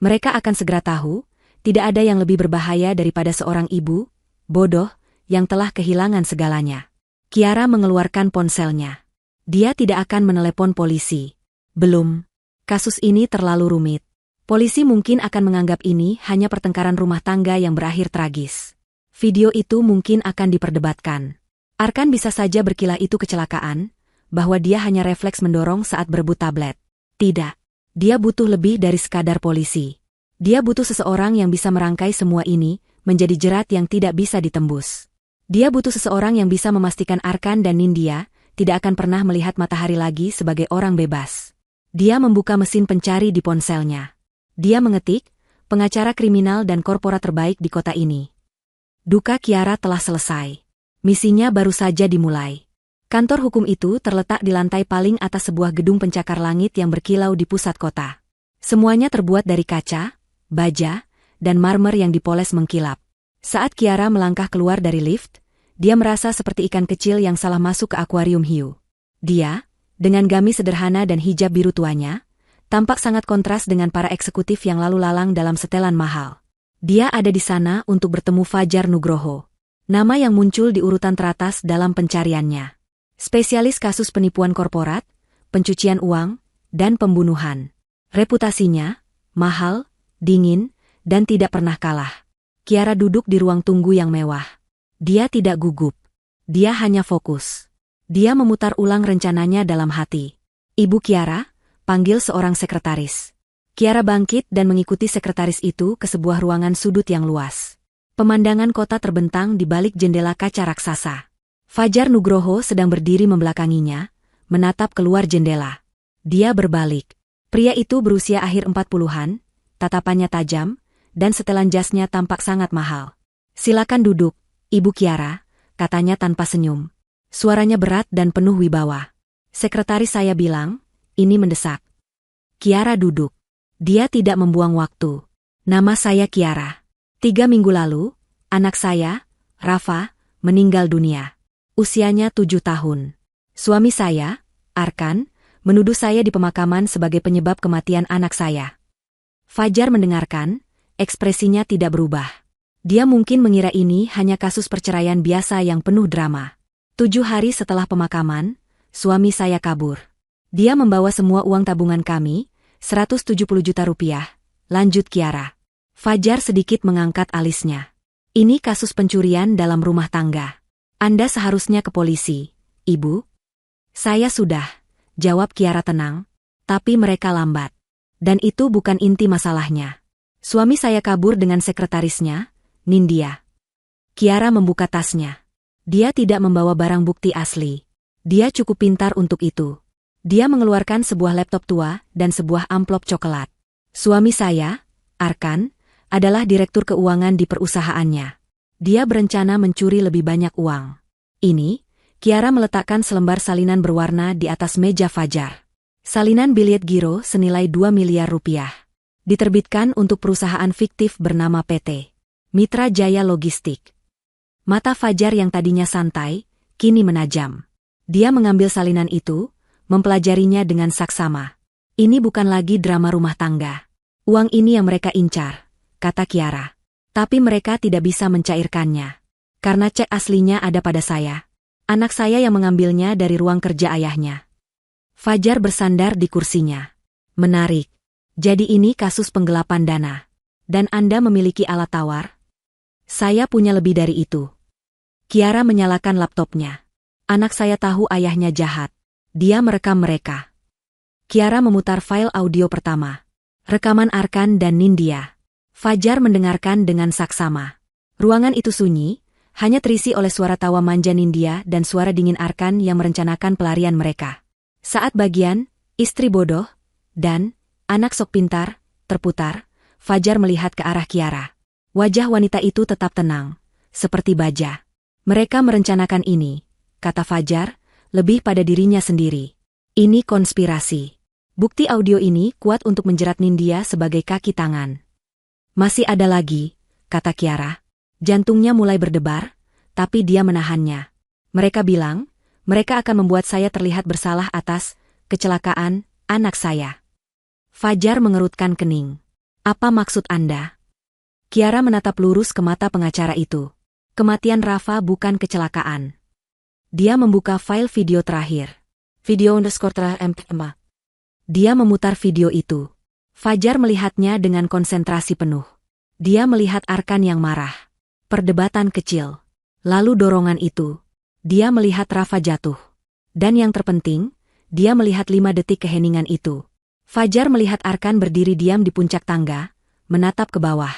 Mereka akan segera tahu, tidak ada yang lebih berbahaya daripada seorang ibu, bodoh, yang telah kehilangan segalanya. Kiara mengeluarkan ponselnya. Dia tidak akan menelepon polisi. Belum. Kasus ini terlalu rumit. Polisi mungkin akan menganggap ini hanya pertengkaran rumah tangga yang berakhir tragis. Video itu mungkin akan diperdebatkan. Arkan bisa saja berkilah itu kecelakaan, bahwa dia hanya refleks mendorong saat berebut tablet. Tidak. Dia butuh lebih dari sekadar polisi. Dia butuh seseorang yang bisa merangkai semua ini menjadi jerat yang tidak bisa ditembus. Dia butuh seseorang yang bisa memastikan Arkan dan Nindya tidak akan pernah melihat matahari lagi sebagai orang bebas. Dia membuka mesin pencari di ponselnya. Dia mengetik, pengacara kriminal dan korporat terbaik di kota ini. Duka Kiara telah selesai. Misinya baru saja dimulai. Kantor hukum itu terletak di lantai paling atas sebuah gedung pencakar langit yang berkilau di pusat kota. Semuanya terbuat dari kaca, baja, dan marmer yang dipoles mengkilap. Saat Kiara melangkah keluar dari lift, dia merasa seperti ikan kecil yang salah masuk ke akuarium hiu. Dia, dengan gamis sederhana dan hijab biru tuanya, tampak sangat kontras dengan para eksekutif yang lalu lalang dalam setelan mahal. Dia ada di sana untuk bertemu Fajar Nugroho, nama yang muncul di urutan teratas dalam pencariannya. Spesialis kasus penipuan korporat, pencucian uang, dan pembunuhan. Reputasinya mahal, dingin, dan tidak pernah kalah. Kiara duduk di ruang tunggu yang mewah. Dia tidak gugup. Dia hanya fokus. Dia memutar ulang rencananya dalam hati. Ibu Kiara, panggil seorang sekretaris. Kiara bangkit dan mengikuti sekretaris itu ke sebuah ruangan sudut yang luas. Pemandangan kota terbentang di balik jendela kaca raksasa. Fajar Nugroho sedang berdiri membelakanginya, menatap keluar jendela. Dia berbalik. Pria itu berusia akhir 40-an, tatapannya tajam, dan setelan jasnya tampak sangat mahal. Silakan duduk, Ibu Kiara, katanya tanpa senyum. Suaranya berat dan penuh wibawa. Sekretaris saya bilang, ini mendesak. Kiara duduk. Dia tidak membuang waktu. Nama saya Kiara. 3 minggu lalu, anak saya, Rafa, meninggal dunia. Usianya 7 tahun. Suami saya, Arkan, menuduh saya di pemakaman sebagai penyebab kematian anak saya. Fajar mendengarkan, ekspresinya tidak berubah. Dia mungkin mengira ini hanya kasus perceraian biasa yang penuh drama. 7 hari setelah pemakaman, suami saya kabur. Dia membawa semua uang tabungan kami, 170 juta rupiah, lanjut Kiara. Fajar sedikit mengangkat alisnya. Ini kasus pencurian dalam rumah tangga. Anda seharusnya ke polisi, Ibu. Saya sudah, jawab Kiara tenang, tapi mereka lambat. Dan itu bukan inti masalahnya. Suami saya kabur dengan sekretarisnya, Nindya. Kiara membuka tasnya. Dia tidak membawa barang bukti asli. Dia cukup pintar untuk itu. Dia mengeluarkan sebuah laptop tua dan sebuah amplop coklat. Suami saya, Arkan, adalah direktur keuangan di perusahaannya. Dia berencana mencuri lebih banyak uang. Ini, Kiara meletakkan selembar salinan berwarna di atas meja Fajar. Salinan bilet giro senilai 2 miliar rupiah. Diterbitkan untuk perusahaan fiktif bernama PT Mitra Jaya Logistik. Mata Fajar yang tadinya santai, kini menajam. Dia mengambil salinan itu, mempelajarinya dengan saksama. Ini bukan lagi drama rumah tangga. Uang ini yang mereka incar, kata Kiara. Tapi mereka tidak bisa mencairkannya. Karena cek aslinya ada pada saya. Anak saya yang mengambilnya dari ruang kerja ayahnya. Fajar bersandar di kursinya. Menarik. Jadi ini kasus penggelapan dana. Dan Anda memiliki alat tawar? Saya punya lebih dari itu. Kiara menyalakan laptopnya. Anak saya tahu ayahnya jahat. Dia merekam mereka. Kiara memutar file audio pertama. Rekaman Arkan dan Nindya. Fajar mendengarkan dengan saksama. Ruangan itu sunyi, hanya terisi oleh suara tawa manja Nindya dan suara dingin Arkan yang merencanakan pelarian mereka. Saat bagian, istri bodoh, dan anak sok pintar, terputar, Fajar melihat ke arah Kiara. Wajah wanita itu tetap tenang, seperti baja. Mereka merencanakan ini, kata Fajar, lebih pada dirinya sendiri. Ini konspirasi. Bukti audio ini kuat untuk menjerat Nindya sebagai kaki tangan. Masih ada lagi, kata Kiara. Jantungnya mulai berdebar, tapi dia menahannya. Mereka bilang, mereka akan membuat saya terlihat bersalah atas kecelakaan anak saya. Fajar mengerutkan kening. Apa maksud Anda? Kiara menatap lurus ke mata pengacara itu. Kematian Rafa bukan kecelakaan. Dia membuka file video terakhir. Video underscore MP. Dia memutar video itu. Fajar melihatnya dengan konsentrasi penuh. Dia melihat Arkan yang marah. Perdebatan kecil. Lalu dorongan itu. Dia melihat Rafa jatuh. Dan yang terpenting, dia melihat 5 detik keheningan itu. Fajar melihat Arkan berdiri diam di puncak tangga, menatap ke bawah.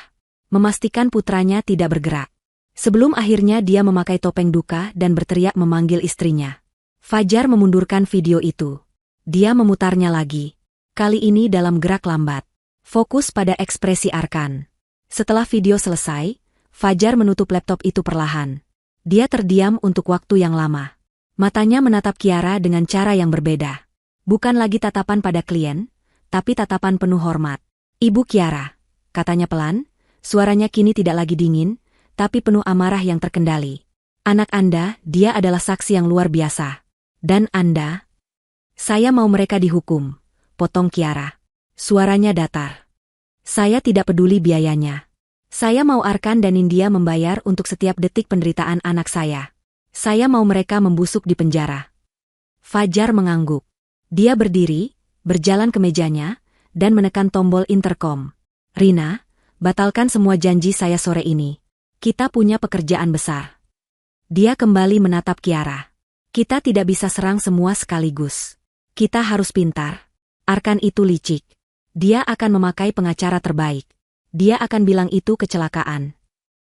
Memastikan putranya tidak bergerak. Sebelum akhirnya dia memakai topeng duka dan berteriak memanggil istrinya. Fajar memundurkan video itu. Dia memutarnya lagi. Kali ini dalam gerak lambat. Fokus pada ekspresi Arkan. Setelah video selesai, Fajar menutup laptop itu perlahan. Dia terdiam untuk waktu yang lama. Matanya menatap Kiara dengan cara yang berbeda. Bukan lagi tatapan pada klien, tapi tatapan penuh hormat. "Ibu Kiara," katanya pelan, suaranya kini tidak lagi dingin, tapi penuh amarah yang terkendali. "Anak Anda, dia adalah saksi yang luar biasa. Dan Anda?" "Saya mau mereka dihukum," potong Kiara. Suaranya datar. "Saya tidak peduli biayanya. Saya mau Arkan dan India membayar untuk setiap detik penderitaan anak saya. Saya mau mereka membusuk di penjara." Fajar mengangguk. Dia berdiri, berjalan ke mejanya, dan menekan tombol intercom. "Rina, batalkan semua janji saya sore ini. Kita punya pekerjaan besar." Dia kembali menatap Kiara. "Kita tidak bisa serang semua sekaligus. Kita harus pintar. Arkan itu licik. Dia akan memakai pengacara terbaik. Dia akan bilang itu kecelakaan."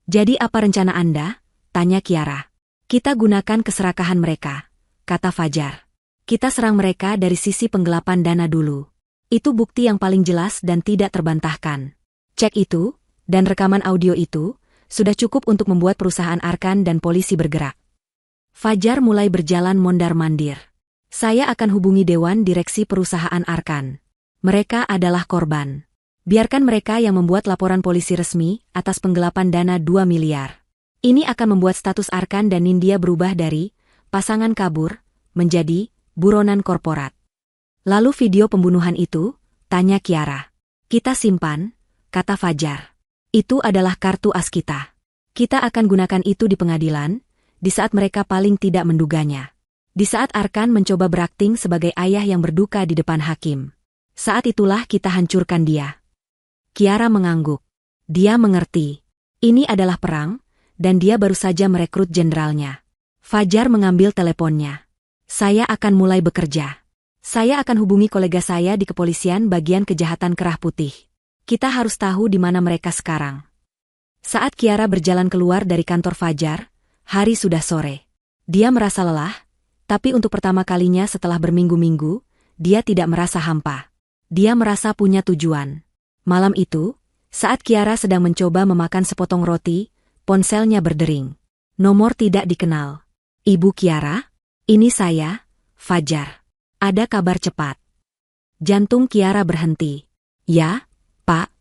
"Jadi apa rencana Anda?" tanya Kiara. "Kita gunakan keserakahan mereka," kata Fajar. "Kita serang mereka dari sisi penggelapan dana dulu. Itu bukti yang paling jelas dan tidak terbantahkan. Cek itu, dan rekaman audio itu, sudah cukup untuk membuat perusahaan Arkan dan polisi bergerak." Fajar mulai berjalan mondar-mandir. "Saya akan hubungi Dewan Direksi Perusahaan Arkan. Mereka adalah korban. Biarkan mereka yang membuat laporan polisi resmi atas penggelapan dana 2 miliar. Ini akan membuat status Arkan dan Nindya berubah dari pasangan kabur menjadi buronan korporat." "Lalu video pembunuhan itu?" tanya Kiara. "Kita simpan," kata Fajar. "Itu adalah kartu as kita. Kita akan gunakan itu di pengadilan, di saat mereka paling tidak menduganya. Di saat Arkan mencoba berakting sebagai ayah yang berduka di depan hakim. Saat itulah kita hancurkan dia." Kiara mengangguk. Dia mengerti. Ini adalah perang, dan dia baru saja merekrut jenderalnya. Fajar mengambil teleponnya. "Saya akan mulai bekerja. Saya akan hubungi kolega saya di kepolisian bagian kejahatan kerah putih. Kita harus tahu di mana mereka sekarang." Saat Kiara berjalan keluar dari kantor Fajar, hari sudah sore. Dia merasa lelah, tapi untuk pertama kalinya setelah berminggu-minggu, dia tidak merasa hampa. Dia merasa punya tujuan. Malam itu, saat Kiara sedang mencoba memakan sepotong roti, ponselnya berdering. Nomor tidak dikenal. "Ibu Kiara? Ini saya, Fajar. Ada kabar cepat." Jantung Kiara berhenti. "Ya, Pak."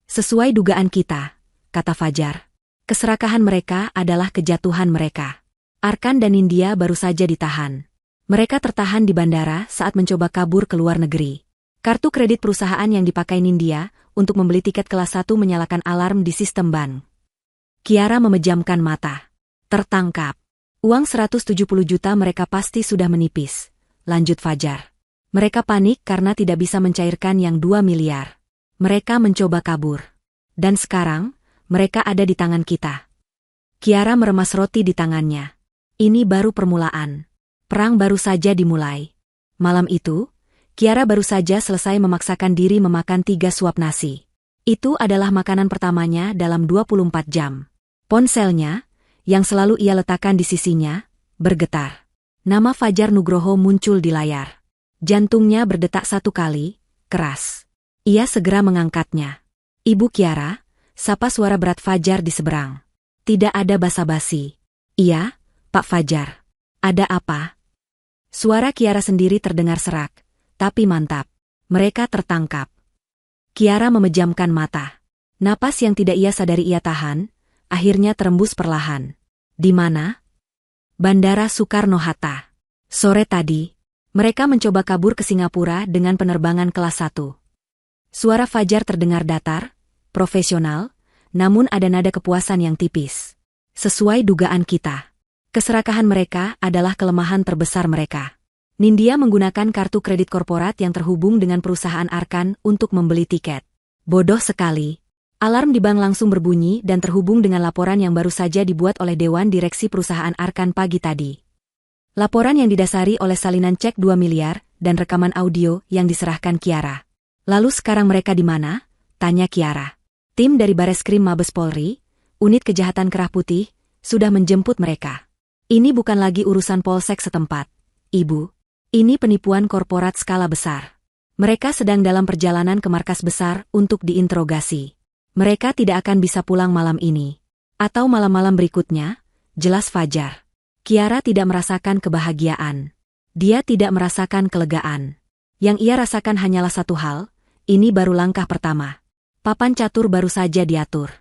"Sesuai dugaan kita," kata Fajar. "Keserakahan mereka adalah kejatuhan mereka. Arkan dan Nindya baru saja ditahan. Mereka tertahan di bandara saat mencoba kabur ke luar negeri. Kartu kredit perusahaan yang dipakai Nindya untuk membeli tiket kelas 1 menyalakan alarm di sistem bank." Kiara memejamkan mata. "Tertangkap. Uang 170 juta mereka pasti sudah menipis," lanjut Fajar. "Mereka panik karena tidak bisa mencairkan yang 2 miliar. Mereka mencoba kabur. Dan sekarang, mereka ada di tangan kita." Kiara meremas roti di tangannya. Ini baru permulaan. Perang baru saja dimulai. Malam itu, Kiara baru saja selesai memaksakan diri memakan 3 suap nasi. Itu adalah makanan pertamanya dalam 24 jam. Ponselnya, yang selalu ia letakkan di sisinya, bergetar. Nama Fajar Nugroho muncul di layar. Jantungnya berdetak 1 kali, keras. Ia segera mengangkatnya. "Ibu Kiara," sapa suara berat Fajar di seberang. Tidak ada basa-basi. "Iya, Pak Fajar. Ada apa?" Suara Kiara sendiri terdengar serak, tapi mantap. "Mereka tertangkap." Kiara memejamkan mata. Napas yang tidak ia sadari ia tahan, akhirnya terembus perlahan. "Di mana?" "Bandara Soekarno-Hatta. Sore tadi, mereka mencoba kabur ke Singapura dengan penerbangan kelas 1. Suara Fajar terdengar datar, profesional, namun ada nada kepuasan yang tipis. Sesuai dugaan kita. Keserakahan mereka adalah kelemahan terbesar mereka. Nindya menggunakan kartu kredit korporat yang terhubung dengan perusahaan Arkan untuk membeli tiket. Bodoh sekali. Alarm di bank langsung berbunyi dan terhubung dengan laporan yang baru saja dibuat oleh Dewan Direksi perusahaan Arkan pagi tadi. Laporan yang didasari oleh salinan cek 2 miliar dan rekaman audio yang diserahkan Kiara. Lalu sekarang mereka di mana? Tanya Kiara. Tim dari Bareskrim Mabes Polri, Unit Kejahatan Kerah Putih, sudah menjemput mereka. Ini bukan lagi urusan polsek setempat, Ibu. Ini penipuan korporat skala besar. Mereka sedang dalam perjalanan ke markas besar untuk diinterogasi. Mereka tidak akan bisa pulang malam ini. Atau malam-malam berikutnya, jelas Fajar. Kiara tidak merasakan kebahagiaan. Dia tidak merasakan kelegaan. Yang ia rasakan hanyalah satu hal, ini baru langkah pertama. Papan catur baru saja diatur.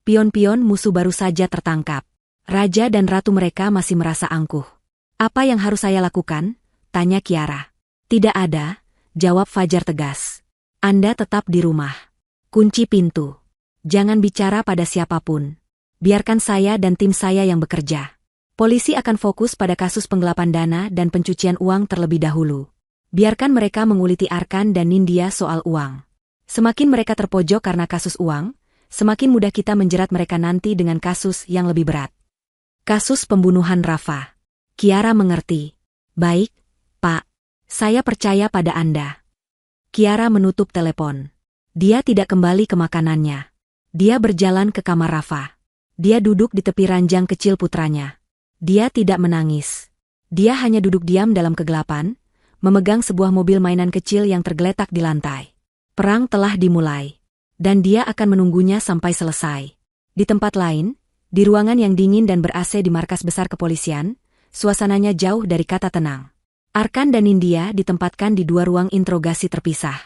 Pion-pion musuh baru saja tertangkap. Raja dan ratu mereka masih merasa angkuh. Apa yang harus saya lakukan? Tanya Kiara. Tidak ada, jawab Fajar tegas. Anda tetap di rumah. Kunci pintu. Jangan bicara pada siapapun. Biarkan saya dan tim saya yang bekerja. Polisi akan fokus pada kasus penggelapan dana dan pencucian uang terlebih dahulu. Biarkan mereka menguliti Arkan dan Nindya soal uang. Semakin mereka terpojok karena kasus uang, semakin mudah kita menjerat mereka nanti dengan kasus yang lebih berat. Kasus pembunuhan Rafa. Kiara mengerti. Baik, Pak. Saya percaya pada Anda. Kiara menutup telepon. Dia tidak kembali ke makanannya. Dia berjalan ke kamar Rafa. Dia duduk di tepi ranjang kecil putranya. Dia tidak menangis. Dia hanya duduk diam dalam kegelapan, memegang sebuah mobil mainan kecil yang tergeletak di lantai. Perang telah dimulai. Dan dia akan menunggunya sampai selesai. Di tempat lain, di ruangan yang dingin dan ber-AC di markas besar kepolisian, suasananya jauh dari kata tenang. Arkan dan Nindya ditempatkan di dua ruang interogasi terpisah.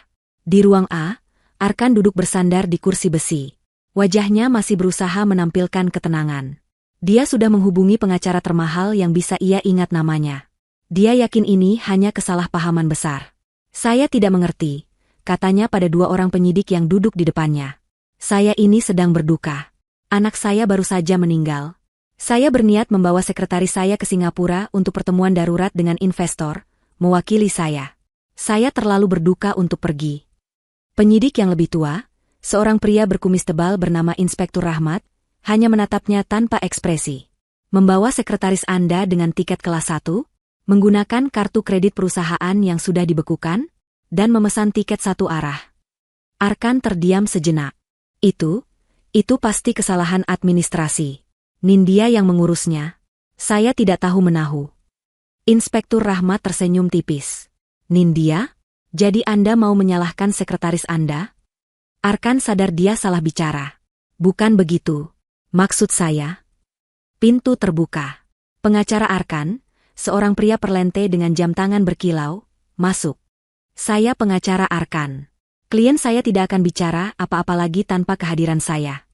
Di ruang A, Arkan duduk bersandar di kursi besi. Wajahnya masih berusaha menampilkan ketenangan. Dia sudah menghubungi pengacara termahal yang bisa ia ingat namanya. Dia yakin ini hanya kesalahpahaman besar. Saya tidak mengerti, katanya pada dua orang penyidik yang duduk di depannya. Saya ini sedang berduka. Anak saya baru saja meninggal. Saya berniat membawa sekretaris saya ke Singapura untuk pertemuan darurat dengan investor, mewakili saya. Saya terlalu berduka untuk pergi. Penyidik yang lebih tua, seorang pria berkumis tebal bernama Inspektur Rahmat, hanya menatapnya tanpa ekspresi. Membawa sekretaris Anda dengan tiket kelas 1, menggunakan kartu kredit perusahaan yang sudah dibekukan, dan memesan tiket satu arah. Arkan terdiam sejenak. Itu pasti kesalahan administrasi. Nindya yang mengurusnya. Saya tidak tahu menahu. Inspektur Rahmat tersenyum tipis. Nindya? Jadi Anda mau menyalahkan sekretaris Anda? Arkan sadar dia salah bicara. Bukan begitu. Maksud saya. Pintu terbuka. Pengacara Arkan, seorang pria perlente dengan jam tangan berkilau, masuk. Saya pengacara Arkan. Klien saya tidak akan bicara apa-apa lagi tanpa kehadiran saya.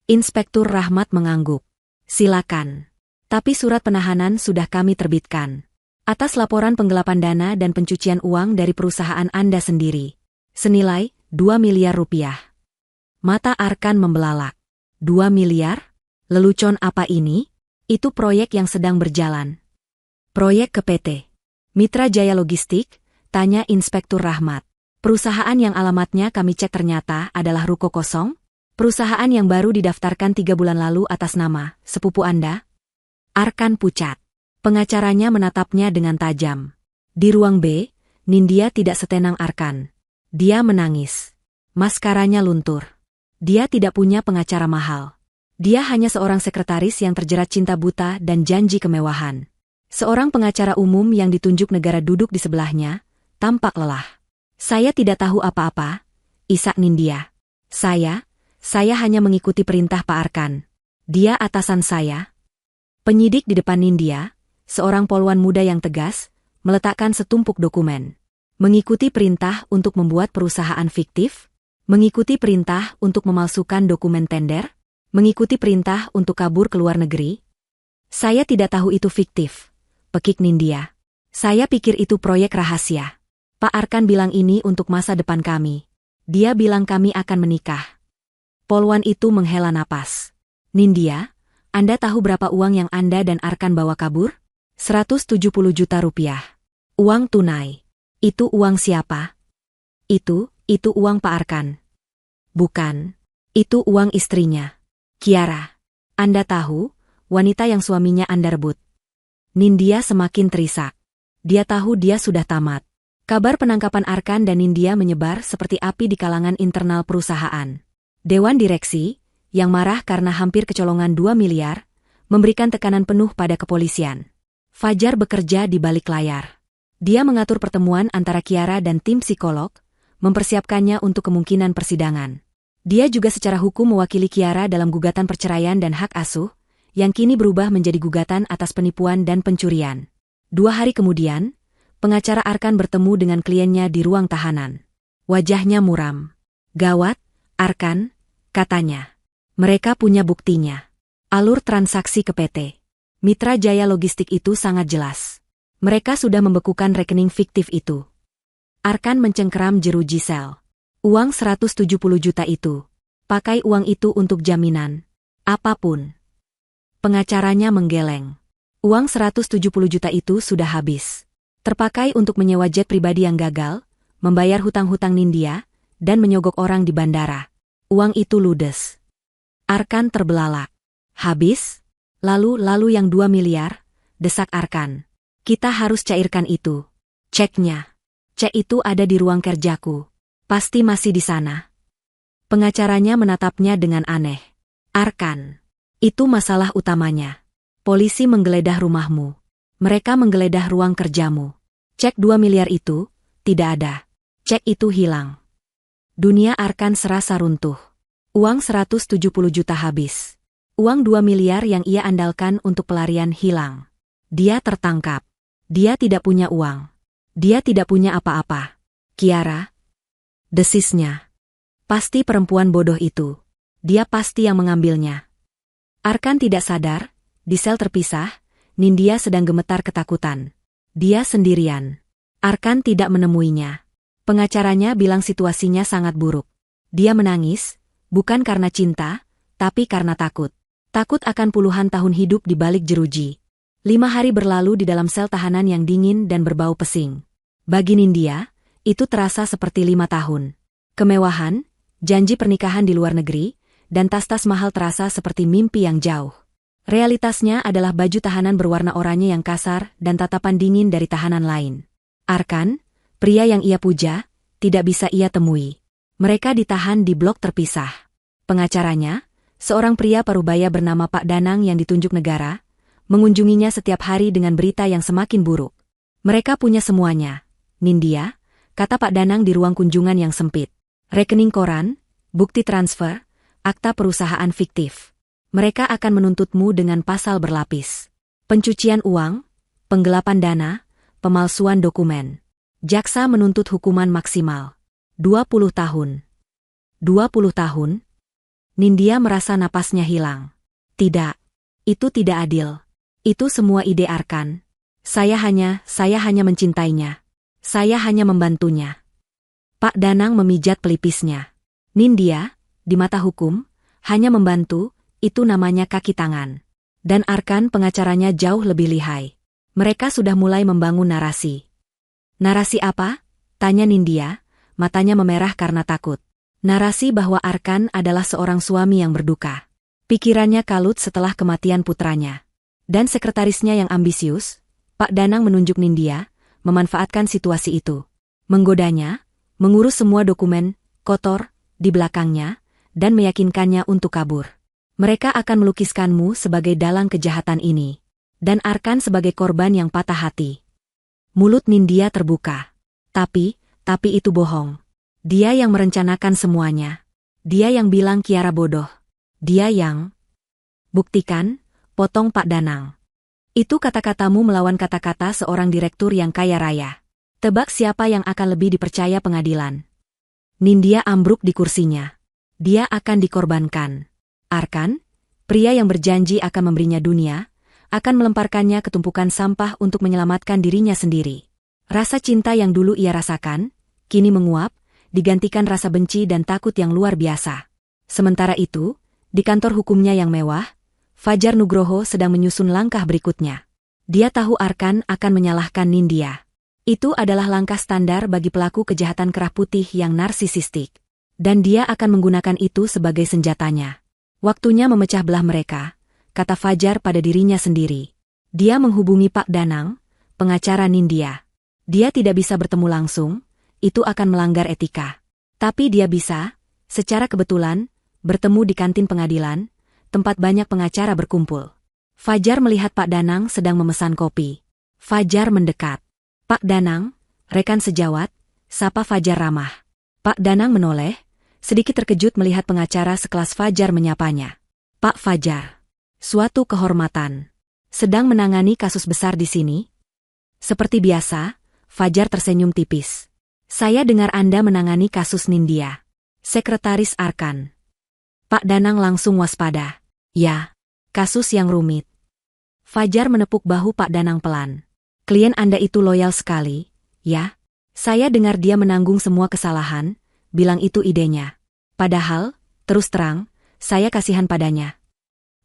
Inspektur Rahmat mengangguk. Silakan. Tapi surat penahanan sudah kami terbitkan. Atas laporan penggelapan dana dan pencucian uang dari perusahaan Anda sendiri. Senilai 2 miliar rupiah. Mata Arkan membelalak. 2 miliar? Lelucon apa ini? Itu proyek yang sedang berjalan. Proyek ke PT Mitra Jaya Logistik? Tanya Inspektur Rahmat. Perusahaan yang alamatnya kami cek ternyata adalah ruko kosong? Perusahaan yang baru didaftarkan 3 bulan lalu atas nama sepupu Anda? Arkan pucat. Pengacaranya menatapnya dengan tajam. Di ruang B, Nindya tidak setenang Arkan. Dia menangis. Maskaranya luntur. Dia tidak punya pengacara mahal. Dia hanya seorang sekretaris yang terjerat cinta buta dan janji kemewahan. Seorang pengacara umum yang ditunjuk negara duduk di sebelahnya, tampak lelah. Saya tidak tahu apa-apa, isak Nindya. Saya hanya mengikuti perintah Pak Arkan. Dia atasan saya. Penyidik di depan Nindya, seorang polwan muda yang tegas, meletakkan setumpuk dokumen. Mengikuti perintah untuk membuat perusahaan fiktif? Mengikuti perintah untuk memalsukan dokumen tender? Mengikuti perintah untuk kabur ke luar negeri? Saya tidak tahu itu fiktif, pekik Nindya. Saya pikir itu proyek rahasia. Pak Arkan bilang ini untuk masa depan kami. Dia bilang kami akan menikah. Polwan itu menghela napas. Nindya, Anda tahu berapa uang yang Anda dan Arkan bawa kabur? 170 juta rupiah. Uang tunai. Itu uang siapa? Itu uang Pak Arkan. Bukan. Itu uang istrinya. Kiara. Anda tahu, wanita yang suaminya Anda rebut. Nindya semakin terisak. Dia tahu dia sudah tamat. Kabar penangkapan Arkan dan Nindya menyebar seperti api di kalangan internal perusahaan. Dewan direksi, yang marah karena hampir kecolongan 2 miliar, memberikan tekanan penuh pada kepolisian. Fajar bekerja di balik layar. Dia mengatur pertemuan antara Kiara dan tim psikolog, mempersiapkannya untuk kemungkinan persidangan. Dia juga secara hukum mewakili Kiara dalam gugatan perceraian dan hak asuh, yang kini berubah menjadi gugatan atas penipuan dan pencurian. 2 hari kemudian, pengacara Arkan bertemu dengan kliennya di ruang tahanan. Wajahnya muram. Gawat, Arkan, katanya. Mereka punya buktinya. Alur transaksi ke PT Mitra Jaya Logistik itu sangat jelas. Mereka sudah membekukan rekening fiktif itu. Arkan mencengkeram jeruji sel. Uang 170 juta itu. Pakai uang itu untuk jaminan. Apapun. Pengacaranya menggeleng. Uang 170 juta itu sudah habis. Terpakai untuk menyewa jet pribadi yang gagal, membayar hutang-hutang Nindya, dan menyogok orang di bandara. Uang itu ludes. Arkan terbelalak. Habis? Lalu yang 2 miliar, desak Arkan. Kita harus cairkan itu. Ceknya. Cek itu ada di ruang kerjaku. Pasti masih di sana. Pengacaranya menatapnya dengan aneh. Arkan. Itu masalah utamanya. Polisi menggeledah rumahmu. Mereka menggeledah ruang kerjamu. Cek 2 miliar itu, tidak ada. Cek itu hilang. Dunia Arkan serasa runtuh. Uang 170 juta habis. Uang 2 miliar yang ia andalkan untuk pelarian hilang. Dia tertangkap. Dia tidak punya uang. Dia tidak punya apa-apa. Kiara. Desisnya. Pasti perempuan bodoh itu. Dia pasti yang mengambilnya. Arkan tidak sadar, di sel terpisah, Nindya sedang gemetar ketakutan. Dia sendirian. Arkan tidak menemuinya. Pengacaranya bilang situasinya sangat buruk. Dia menangis, bukan karena cinta, tapi karena takut. Takut akan puluhan tahun hidup di balik jeruji. 5 hari berlalu di dalam sel tahanan yang dingin dan berbau pesing. Bagi Nindya, itu terasa seperti 5 tahun. Kemewahan, janji pernikahan di luar negeri, dan tas-tas mahal terasa seperti mimpi yang jauh. Realitasnya adalah baju tahanan berwarna oranye yang kasar dan tatapan dingin dari tahanan lain. Arkan, pria yang ia puja, tidak bisa ia temui. Mereka ditahan di blok terpisah. Pengacaranya, seorang pria parubaya bernama Pak Danang yang ditunjuk negara, mengunjunginya setiap hari dengan berita yang semakin buruk. Mereka punya semuanya. Nindya, kata Pak Danang di ruang kunjungan yang sempit. Rekening koran, bukti transfer, akta perusahaan fiktif. Mereka akan menuntutmu dengan pasal berlapis. Pencucian uang, penggelapan dana, pemalsuan dokumen. Jaksa menuntut hukuman maksimal. 20 tahun. 20 tahun? Nindya merasa napasnya hilang. Tidak. Itu tidak adil. Itu semua ide Arkan. Saya hanya mencintainya. Saya hanya membantunya. Pak Danang memijat pelipisnya. Nindya, di mata hukum, hanya membantu, itu namanya kaki tangan. Dan Arkan pengacaranya jauh lebih lihai. Mereka sudah mulai membangun narasi. Narasi apa? Tanya Nindya, matanya memerah karena takut. Narasi bahwa Arkan adalah seorang suami yang berduka. Pikirannya kalut setelah kematian putranya. Dan sekretarisnya yang ambisius, Pak Danang menunjuk Nindya, memanfaatkan situasi itu. Menggodanya, mengurus semua dokumen, kotor, di belakangnya, dan meyakinkannya untuk kabur. Mereka akan melukiskanmu sebagai dalang kejahatan ini. Dan Arkan sebagai korban yang patah hati. Mulut Nindya terbuka. Tapi itu bohong. Dia yang merencanakan semuanya. Dia yang bilang Kiara bodoh. Dia yang... Buktikan, potong Pak Danang. Itu kata-katamu melawan kata-kata seorang direktur yang kaya raya. Tebak siapa yang akan lebih dipercaya pengadilan. Nindya ambruk di kursinya. Dia akan dikorbankan. Arkan, pria yang berjanji akan memberinya dunia, akan melemparkannya ke tumpukan sampah untuk menyelamatkan dirinya sendiri. Rasa cinta yang dulu ia rasakan, kini menguap, digantikan rasa benci dan takut yang luar biasa. Sementara itu, di kantor hukumnya yang mewah, Fajar Nugroho sedang menyusun langkah berikutnya. Dia tahu Arkan akan menyalahkan Nindya. Itu adalah langkah standar bagi pelaku kejahatan kerah putih yang narsisistik. Dan dia akan menggunakan itu sebagai senjatanya. Waktunya memecah belah mereka, kata Fajar pada dirinya sendiri. Dia menghubungi Pak Danang, pengacara Nindya. Dia tidak bisa bertemu langsung, itu akan melanggar etika. Tapi dia bisa, secara kebetulan, bertemu di kantin pengadilan, tempat banyak pengacara berkumpul. Fajar melihat Pak Danang sedang memesan kopi. Fajar mendekat. Pak Danang, rekan sejawat, sapa Fajar ramah. Pak Danang menoleh, sedikit terkejut melihat pengacara sekelas Fajar menyapanya. Pak Fajar, suatu kehormatan. Sedang menangani kasus besar di sini? Seperti biasa, Fajar tersenyum tipis. Saya dengar Anda menangani kasus Nindya. Sekretaris Arkan. Pak Danang langsung waspada. Ya, kasus yang rumit. Fajar menepuk bahu Pak Danang pelan. Klien Anda itu loyal sekali, ya? Saya dengar dia menanggung semua kesalahan, bilang itu idenya. Padahal, terus terang, saya kasihan padanya.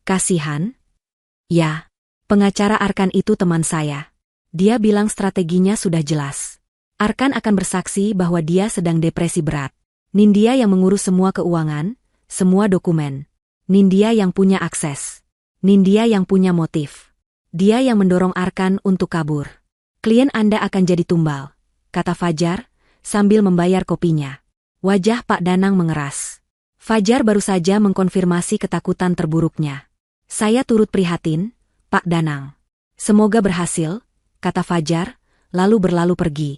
Kasihan? Ya, pengacara Arkan itu teman saya. Dia bilang strateginya sudah jelas. Arkan akan bersaksi bahwa dia sedang depresi berat. Nindya yang mengurus semua keuangan, semua dokumen. Nindya yang punya akses. Nindya yang punya motif. Dia yang mendorong Arkan untuk kabur. Klien Anda akan jadi tumbal, kata Fajar, sambil membayar kopinya. Wajah Pak Danang mengeras. Fajar baru saja mengkonfirmasi ketakutan terburuknya. Saya turut prihatin, Pak Danang. Semoga berhasil, kata Fajar, lalu berlalu pergi.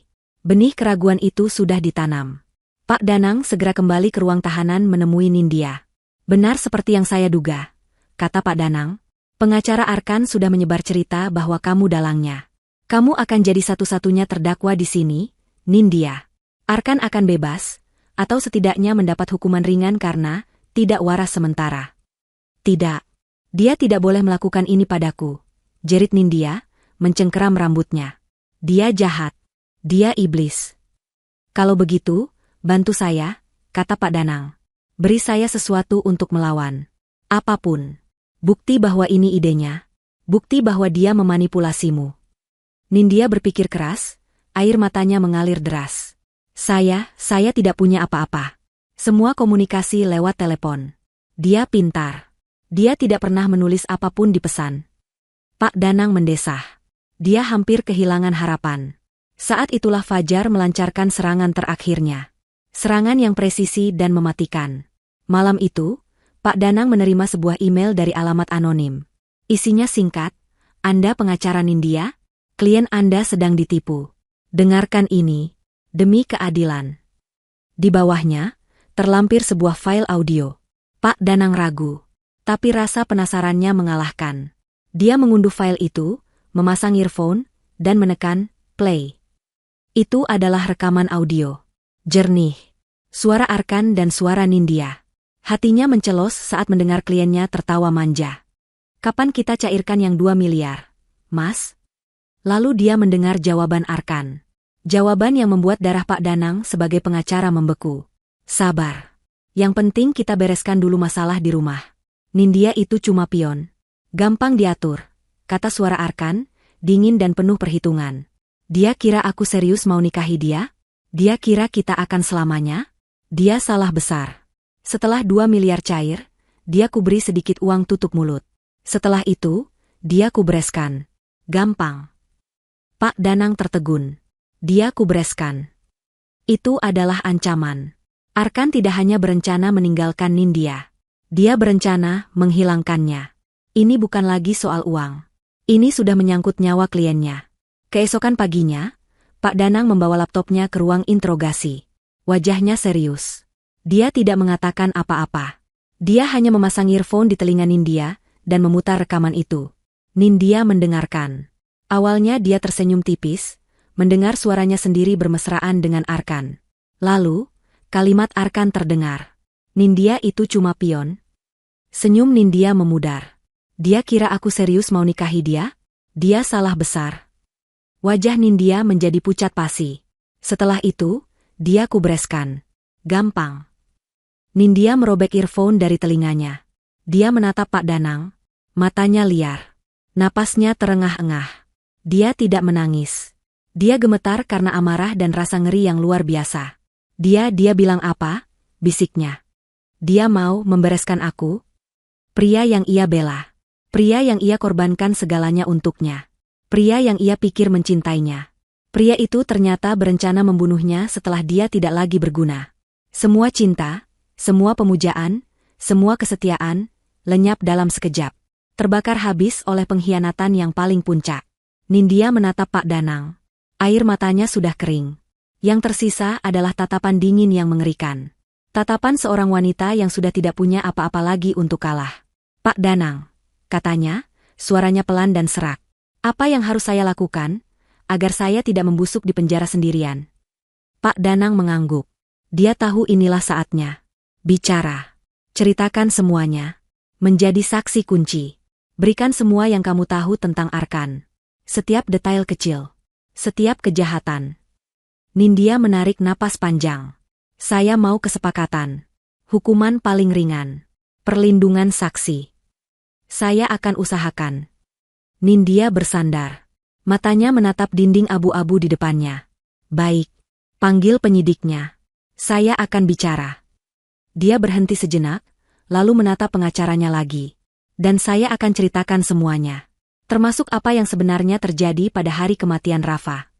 Benih keraguan itu sudah ditanam. Pak Danang segera kembali ke ruang tahanan menemui Nindya. Benar seperti yang saya duga, kata Pak Danang. Pengacara Arkan sudah menyebar cerita bahwa kamu dalangnya. Kamu akan jadi satu-satunya terdakwa di sini, Nindya. Arkan akan bebas, atau setidaknya mendapat hukuman ringan karena tidak waras sementara. Tidak. Dia tidak boleh melakukan ini padaku, jerit Nindya, mencengkeram rambutnya. Dia jahat. Dia iblis. Kalau begitu, bantu saya, kata Pak Danang. Beri saya sesuatu untuk melawan. Apapun. Bukti bahwa ini idenya. Bukti bahwa dia memanipulasimu. Nindya berpikir keras, air matanya mengalir deras. Saya tidak punya apa-apa. Semua komunikasi lewat telepon. Dia pintar. Dia tidak pernah menulis apapun di pesan. Pak Danang mendesah. Dia hampir kehilangan harapan. Saat itulah Fajar melancarkan serangan terakhirnya. Serangan yang presisi dan mematikan. Malam itu, Pak Danang menerima sebuah email dari alamat anonim. Isinya singkat, Anda pengacara Nindya, klien Anda sedang ditipu. Dengarkan ini, demi keadilan. Di bawahnya, terlampir sebuah file audio. Pak Danang ragu, tapi rasa penasarannya mengalahkan. Dia mengunduh file itu, memasang earphone, dan menekan play. Itu adalah rekaman audio. Jernih. Suara Arkan dan suara Nindya. Hatinya mencelos saat mendengar kliennya tertawa manja. Kapan kita cairkan yang 2 miliar, Mas? Lalu dia mendengar jawaban Arkan. Jawaban yang membuat darah Pak Danang sebagai pengacara membeku. Sabar. Yang penting kita bereskan dulu masalah di rumah. Nindya itu cuma pion. Gampang diatur, kata suara Arkan, dingin dan penuh perhitungan. Dia kira aku serius mau nikahi dia? Dia kira kita akan selamanya? Dia salah besar. Setelah 2 miliar cair, dia kuberi sedikit uang tutup mulut. Setelah itu, dia kubereskan. Gampang. Pak Danang tertegun. Dia kubereskan. Itu adalah ancaman. Arkan tidak hanya berencana meninggalkan Nindya. Dia berencana menghilangkannya. Ini bukan lagi soal uang. Ini sudah menyangkut nyawa kliennya. Keesokan paginya, Pak Danang membawa laptopnya ke ruang interogasi. Wajahnya serius. Dia tidak mengatakan apa-apa. Dia hanya memasang earphone di telinga Nindya dan memutar rekaman itu. Nindya mendengarkan. Awalnya dia tersenyum tipis, mendengar suaranya sendiri bermesraan dengan Arkan. Lalu, kalimat Arkan terdengar. Nindya itu cuma pion. Senyum Nindya memudar. Dia kira aku serius mau nikahi dia? Dia salah besar. Wajah Nindya menjadi pucat pasi. Setelah itu, dia kubereskan. Gampang. Nindya merobek earphone dari telinganya. Dia menatap Pak Danang. Matanya liar. Napasnya terengah-engah. Dia tidak menangis. Dia gemetar karena amarah dan rasa ngeri yang luar biasa. Dia bilang apa? Bisiknya. Dia mau membereskan aku? Pria yang ia bela. Pria yang ia korbankan segalanya untuknya. Pria yang ia pikir mencintainya. Pria itu ternyata berencana membunuhnya setelah dia tidak lagi berguna. Semua cinta, semua pemujaan, semua kesetiaan, lenyap dalam sekejap. Terbakar habis oleh pengkhianatan yang paling puncak. Nindya menatap Pak Danang. Air matanya sudah kering. Yang tersisa adalah tatapan dingin yang mengerikan. Tatapan seorang wanita yang sudah tidak punya apa-apa lagi untuk kalah. Pak Danang, katanya, suaranya pelan dan serak. Apa yang harus saya lakukan, agar saya tidak membusuk di penjara sendirian? Pak Danang mengangguk. Dia tahu inilah saatnya. Bicara. Ceritakan semuanya. Menjadi saksi kunci. Berikan semua yang kamu tahu tentang Arkan. Setiap detail kecil. Setiap kejahatan. Nindya menarik napas panjang. Saya mau kesepakatan. Hukuman paling ringan. Perlindungan saksi. Saya akan usahakan. Nindya bersandar. Matanya menatap dinding abu-abu di depannya. Baik. Panggil penyidiknya. Saya akan bicara. Dia berhenti sejenak, lalu menatap pengacaranya lagi. Dan saya akan ceritakan semuanya. Termasuk apa yang sebenarnya terjadi pada hari kematian Rafa.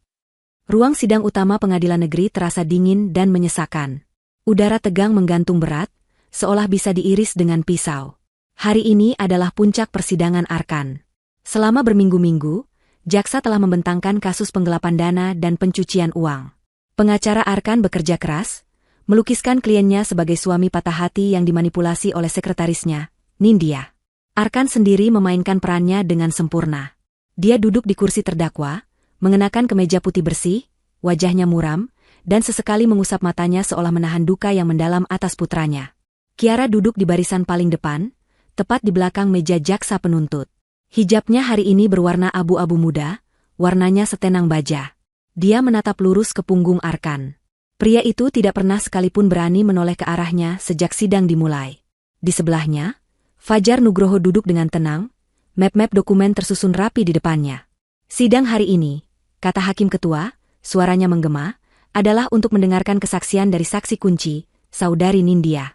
Ruang sidang utama pengadilan negeri terasa dingin dan menyesakan. Udara tegang menggantung berat, seolah bisa diiris dengan pisau. Hari ini adalah puncak persidangan Arkan. Selama berminggu-minggu, jaksa telah membentangkan kasus penggelapan dana dan pencucian uang. Pengacara Arkan bekerja keras, melukiskan kliennya sebagai suami patah hati yang dimanipulasi oleh sekretarisnya, Nindya. Arkan sendiri memainkan perannya dengan sempurna. Dia duduk di kursi terdakwa, mengenakan kemeja putih bersih, wajahnya muram, dan sesekali mengusap matanya seolah menahan duka yang mendalam atas putranya. Kiara duduk di barisan paling depan, tepat di belakang meja jaksa penuntut. Hijabnya hari ini berwarna abu-abu muda, warnanya setenang baja. Dia menatap lurus ke punggung Arkan. Pria itu tidak pernah sekalipun berani menoleh ke arahnya sejak sidang dimulai. Di sebelahnya, Fajar Nugroho duduk dengan tenang, map-map dokumen tersusun rapi di depannya. Sidang hari ini, kata hakim ketua, suaranya menggema, adalah untuk mendengarkan kesaksian dari saksi kunci, saudari Nindya.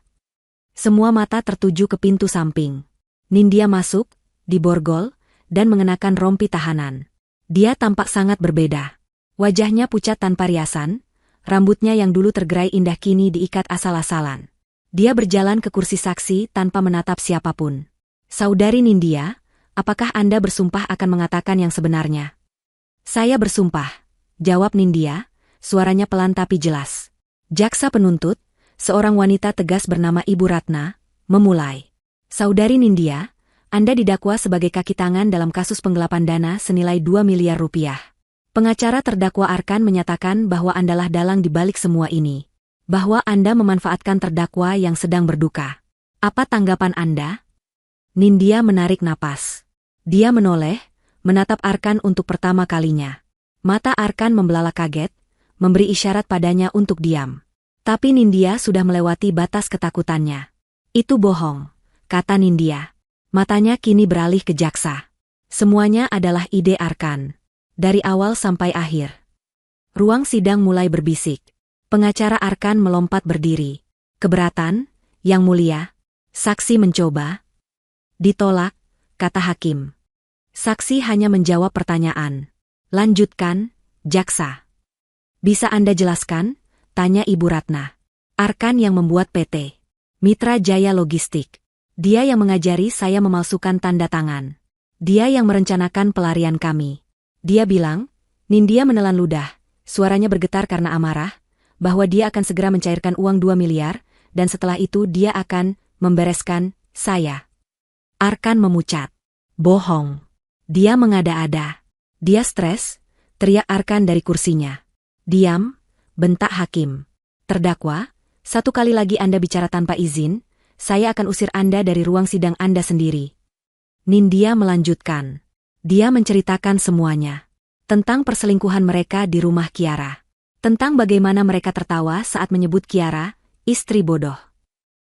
Semua mata tertuju ke pintu samping. Nindya masuk, diborgol, dan mengenakan rompi tahanan. Dia tampak sangat berbeda. Wajahnya pucat tanpa riasan, rambutnya yang dulu tergerai indah kini diikat asal-asalan. Dia berjalan ke kursi saksi tanpa menatap siapapun. Saudari Nindya, apakah Anda bersumpah akan mengatakan yang sebenarnya? Saya bersumpah, jawab Nindya, suaranya pelan tapi jelas. Jaksa penuntut, seorang wanita tegas bernama Ibu Ratna, memulai. Saudari Nindya, Anda didakwa sebagai kaki tangan dalam kasus penggelapan dana senilai 2 miliar rupiah. Pengacara terdakwa Arkan menyatakan bahwa Andalah dalang di balik semua ini. Bahwa Anda memanfaatkan terdakwa yang sedang berduka. Apa tanggapan Anda? Nindya menarik napas. Dia menoleh, menatap Arkan untuk pertama kalinya. Mata Arkan membelalak kaget, memberi isyarat padanya untuk diam. Tapi Nindya sudah melewati batas ketakutannya. Itu bohong, kata Nindya. Matanya kini beralih ke jaksa. Semuanya adalah ide Arkan. Dari awal sampai akhir. Ruang sidang mulai berbisik. Pengacara Arkan melompat berdiri. Keberatan, Yang Mulia. Saksi mencoba. Ditolak, kata hakim. Saksi hanya menjawab pertanyaan. Lanjutkan, jaksa. Bisa Anda jelaskan? Tanya Ibu Ratna. Arkan yang membuat PT Mitra Jaya Logistik. Dia yang mengajari saya memalsukan tanda tangan. Dia yang merencanakan pelarian kami. Dia bilang, Nindya menelan ludah, suaranya bergetar karena amarah, bahwa dia akan segera mencairkan uang 2 miliar, dan setelah itu dia akan membereskan saya. Arkan memucat. Bohong. Dia mengada-ada. Dia stres, teriak Arkan dari kursinya. Diam, bentak hakim. Terdakwa, satu kali lagi Anda bicara tanpa izin, saya akan usir Anda dari ruang sidang Anda sendiri. Nindya melanjutkan. Dia menceritakan semuanya. Tentang perselingkuhan mereka di rumah Kiara. Tentang bagaimana mereka tertawa saat menyebut Kiara, istri bodoh.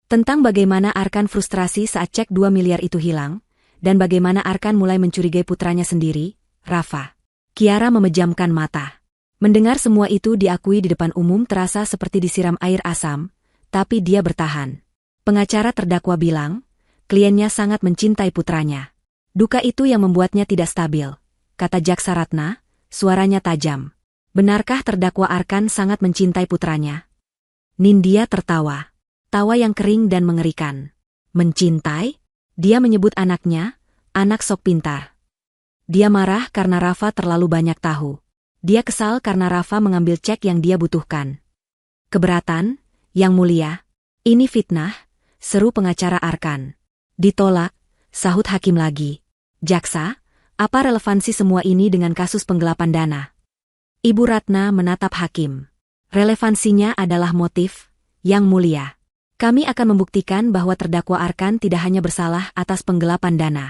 Tentang bagaimana Arkan frustrasi saat cek 2 miliar itu hilang, dan bagaimana Arkan mulai mencurigai putranya sendiri, Rafa. Kiara memejamkan mata. Mendengar semua itu diakui di depan umum terasa seperti disiram air asam, tapi dia bertahan. Pengacara terdakwa bilang, kliennya sangat mencintai putranya. Duka itu yang membuatnya tidak stabil, kata Jaksa Ratna, suaranya tajam. Benarkah terdakwa Arkan sangat mencintai putranya? Nindya tertawa. Tawa yang kering dan mengerikan. Mencintai? Dia menyebut anaknya, anak sok pintar. Dia marah karena Rafa terlalu banyak tahu. Dia kesal karena Rafa mengambil cek yang dia butuhkan. Keberatan, Yang Mulia. Ini fitnah, seru pengacara Arkan. Ditolak, sahut hakim lagi. Jaksa, apa relevansi semua ini dengan kasus penggelapan dana? Ibu Ratna menatap hakim. Relevansinya adalah motif, Yang Mulia. Kami akan membuktikan bahwa terdakwa Arkan tidak hanya bersalah atas penggelapan dana,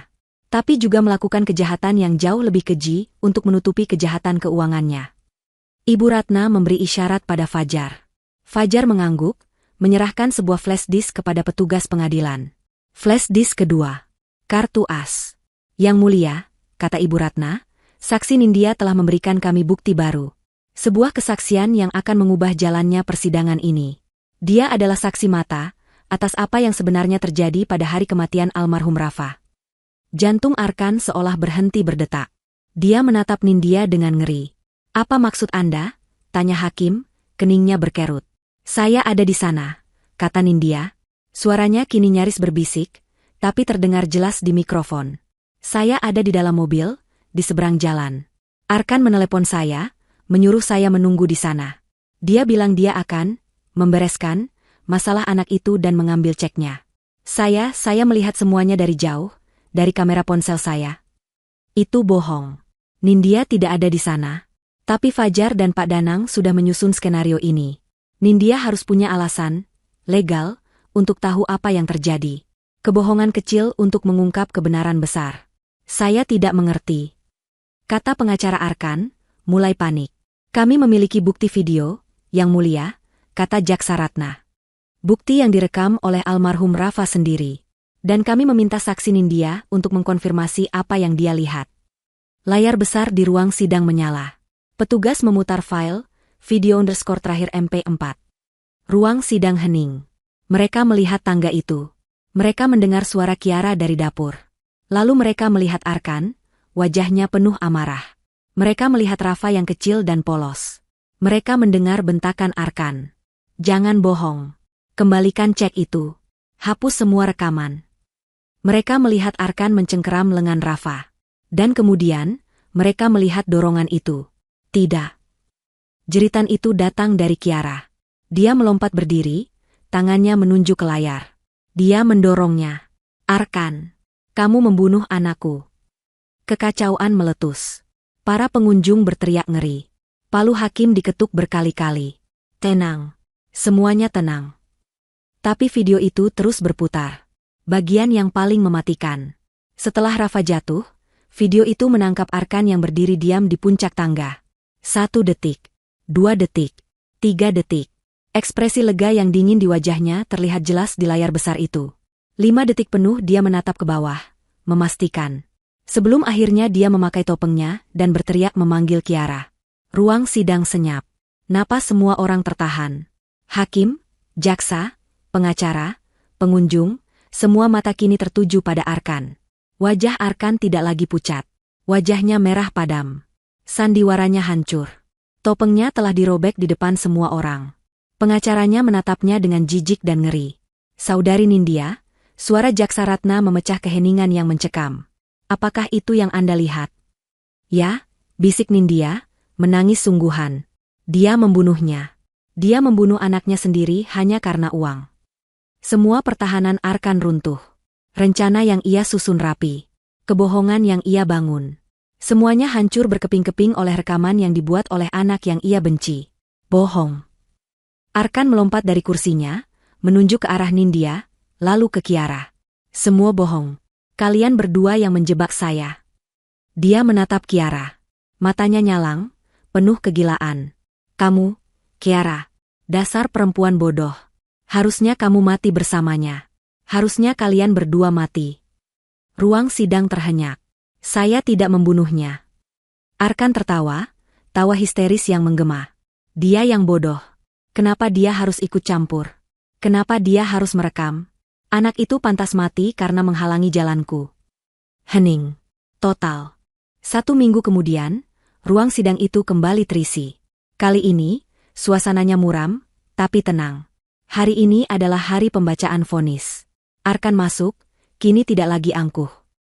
tapi juga melakukan kejahatan yang jauh lebih keji untuk menutupi kejahatan keuangannya. Ibu Ratna memberi isyarat pada Fajar. Fajar mengangguk, menyerahkan sebuah flash disk kepada petugas pengadilan. Flash disk kedua. Kartu as. Yang Mulia, kata Ibu Ratna, saksi Nindya telah memberikan kami bukti baru. Sebuah kesaksian yang akan mengubah jalannya persidangan ini. Dia adalah saksi mata atas apa yang sebenarnya terjadi pada hari kematian almarhum Rafa. Jantung Arkan seolah berhenti berdetak. Dia menatap Nindya dengan ngeri. Apa maksud Anda? Tanya hakim, keningnya berkerut. Saya ada di sana, kata Nindya. Suaranya kini nyaris berbisik, tapi terdengar jelas di mikrofon. Saya ada di dalam mobil, di seberang jalan. Arkan menelepon saya, menyuruh saya menunggu di sana. Dia bilang dia akan membereskan masalah anak itu dan mengambil ceknya. Saya melihat semuanya dari jauh, dari kamera ponsel saya. Itu bohong. Nindya tidak ada di sana. Tapi Fajar dan Pak Danang sudah menyusun skenario ini. Nindya harus punya alasan legal untuk tahu apa yang terjadi. Kebohongan kecil untuk mengungkap kebenaran besar. Saya tidak mengerti, kata pengacara Arkan, mulai panik. Kami memiliki bukti video, Yang Mulia, kata Jaksa Ratna. Bukti yang direkam oleh almarhum Rafa sendiri. Dan kami meminta saksi Nindya untuk mengkonfirmasi apa yang dia lihat. Layar besar di ruang sidang menyala. Petugas memutar file, video _terakhir MP4. Ruang sidang hening. Mereka melihat tangga itu. Mereka mendengar suara Kiara dari dapur. Lalu mereka melihat Arkan, wajahnya penuh amarah. Mereka melihat Rafa yang kecil dan polos. Mereka mendengar bentakan Arkan. Jangan bohong. Kembalikan cek itu. Hapus semua rekaman. Mereka melihat Arkan mencengkeram lengan Rafa. Dan kemudian, mereka melihat dorongan itu. Tidak. Jeritan itu datang dari Kiara. Dia melompat berdiri, tangannya menunjuk ke layar. Dia mendorongnya. Arkan, kamu membunuh anakku. Kekacauan meletus. Para pengunjung berteriak ngeri. Palu hakim diketuk berkali-kali. Tenang. Semuanya tenang. Tapi video itu terus berputar. Bagian yang paling mematikan. Setelah Rafa jatuh, video itu menangkap Arkan yang berdiri diam di puncak tangga. 1 detik, 2 detik, 3 detik. Ekspresi lega yang dingin di wajahnya terlihat jelas di layar besar itu. 5 detik penuh dia menatap ke bawah, memastikan. Sebelum akhirnya dia memakai topengnya dan berteriak memanggil Kiara. Ruang sidang senyap. Napas semua orang tertahan. Hakim, jaksa, pengacara, pengunjung, semua mata kini tertuju pada Arkan. Wajah Arkan tidak lagi pucat. Wajahnya merah padam. Sandiwaranya hancur. Topengnya telah dirobek di depan semua orang. Pengacaranya menatapnya dengan jijik dan ngeri. Saudari Nindya, suara Jaksa Ratna memecah keheningan yang mencekam. Apakah itu yang Anda lihat? Ya, bisik Nindya, menangis sungguhan. Dia membunuhnya. Dia membunuh anaknya sendiri hanya karena uang. Semua pertahanan Arkan runtuh. Rencana yang ia susun rapi. Kebohongan yang ia bangun. Semuanya hancur berkeping-keping oleh rekaman yang dibuat oleh anak yang ia benci. Bohong. Arkan melompat dari kursinya, menunjuk ke arah Nindya, lalu ke Kiara. Semua bohong. Kalian berdua yang menjebak saya. Dia menatap Kiara. Matanya nyalang, penuh kegilaan. Kamu, Kiara, dasar perempuan bodoh. Harusnya kamu mati bersamanya. Harusnya kalian berdua mati. Ruang sidang terhenyak. Saya tidak membunuhnya. Arkan tertawa, tawa histeris yang menggema. Dia yang bodoh. Kenapa dia harus ikut campur? Kenapa dia harus merekam? Anak itu pantas mati karena menghalangi jalanku. Hening. Total. 1 minggu kemudian, ruang sidang itu kembali terisi. Kali ini, suasananya muram, tapi tenang. Hari ini adalah hari pembacaan vonis. Arkan masuk, kini tidak lagi angkuh.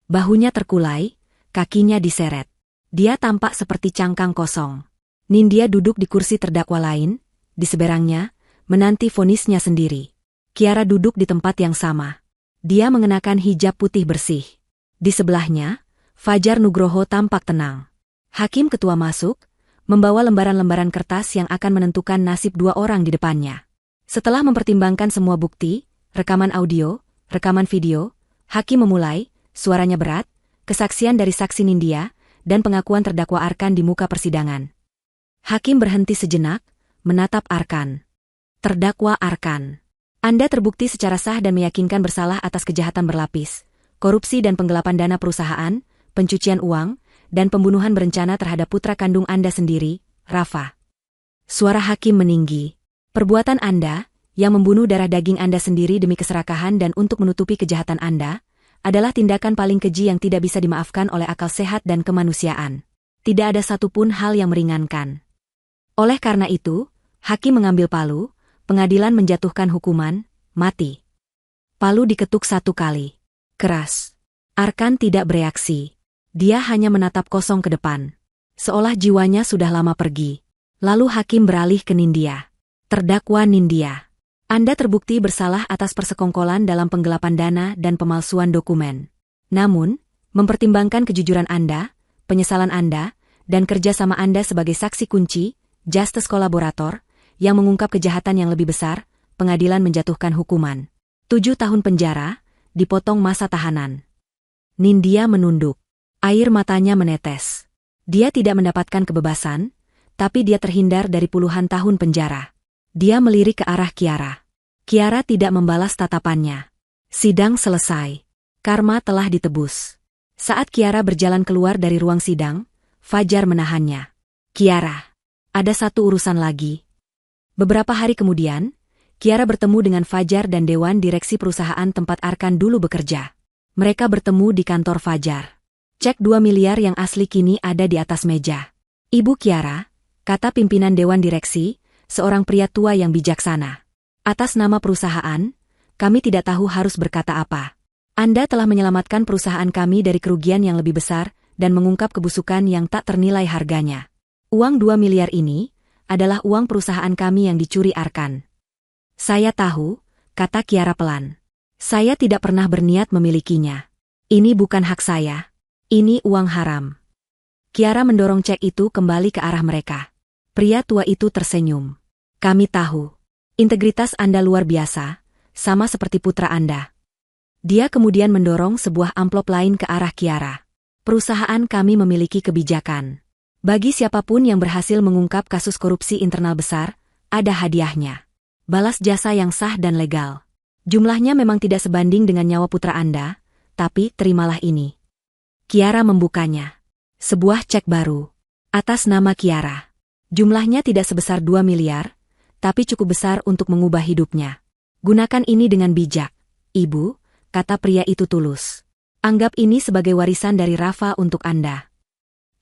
Bahunya terkulai, kakinya diseret. Dia tampak seperti cangkang kosong. Nindya duduk di kursi terdakwa lain, di seberangnya, menanti vonisnya sendiri. Kiara duduk di tempat yang sama. Dia mengenakan hijab putih bersih. Di sebelahnya, Fajar Nugroho tampak tenang. Hakim ketua masuk, membawa lembaran-lembaran kertas yang akan menentukan nasib 2 orang di depannya. Setelah mempertimbangkan semua bukti, rekaman audio, rekaman video, hakim memulai, suaranya berat, kesaksian dari saksi Nindya, dan pengakuan terdakwa Arkan di muka persidangan. Hakim berhenti sejenak, menatap Arkan. Terdakwa Arkan. Anda terbukti secara sah dan meyakinkan bersalah atas kejahatan berlapis, korupsi dan penggelapan dana perusahaan, pencucian uang, dan pembunuhan berencana terhadap putra kandung Anda sendiri, Rafa. Suara hakim meninggi. Perbuatan Anda, yang membunuh darah daging Anda sendiri demi keserakahan dan untuk menutupi kejahatan Anda, adalah tindakan paling keji yang tidak bisa dimaafkan oleh akal sehat dan kemanusiaan. Tidak ada satupun hal yang meringankan. Oleh karena itu, hakim mengambil palu, pengadilan menjatuhkan hukuman, mati. Palu diketuk 1 kali. Keras. Arkan tidak bereaksi. Dia hanya menatap kosong ke depan. Seolah jiwanya sudah lama pergi. Lalu hakim beralih ke Nindya. Terdakwa Nindya. Anda terbukti bersalah atas persekongkolan dalam penggelapan dana dan pemalsuan dokumen. Namun, mempertimbangkan kejujuran Anda, penyesalan Anda, dan kerjasama Anda sebagai saksi kunci, justice kolaborator, yang mengungkap kejahatan yang lebih besar, pengadilan menjatuhkan hukuman 7 tahun penjara, dipotong masa tahanan. Nindya menunduk. Air matanya menetes. Dia tidak mendapatkan kebebasan, tapi dia terhindar dari puluhan tahun penjara. Dia melirik ke arah Kiara. Kiara tidak membalas tatapannya. Sidang selesai. Karma telah ditebus. Saat Kiara berjalan keluar dari ruang sidang, Fajar menahannya. Kiara, ada satu urusan lagi. Beberapa hari kemudian, Kiara bertemu dengan Fajar dan Dewan Direksi perusahaan tempat Arkan dulu bekerja. Mereka bertemu di kantor Fajar. Cek 2 miliar yang asli kini ada di atas meja. Ibu Kiara, kata pimpinan Dewan Direksi, seorang pria tua yang bijaksana. Atas nama perusahaan, kami tidak tahu harus berkata apa. Anda telah menyelamatkan perusahaan kami dari kerugian yang lebih besar dan mengungkap kebusukan yang tak ternilai harganya. Uang 2 miliar ini adalah uang perusahaan kami yang dicuri Arkan. Saya tahu, kata Kiara pelan. Saya tidak pernah berniat memilikinya. Ini bukan hak saya. Ini uang haram. Kiara mendorong cek itu kembali ke arah mereka. Pria tua itu tersenyum. Kami tahu. Integritas Anda luar biasa, sama seperti putra Anda. Dia kemudian mendorong sebuah amplop lain ke arah Kiara. Perusahaan kami memiliki kebijakan. Bagi siapapun yang berhasil mengungkap kasus korupsi internal besar, ada hadiahnya. Balas jasa yang sah dan legal. Jumlahnya memang tidak sebanding dengan nyawa putra Anda, tapi terimalah ini. Kiara membukanya. Sebuah cek baru. Atas nama Kiara. Jumlahnya tidak sebesar 2 miliar, tapi cukup besar untuk mengubah hidupnya. Gunakan ini dengan bijak, Ibu, kata pria itu tulus. Anggap ini sebagai warisan dari Rafa untuk Anda.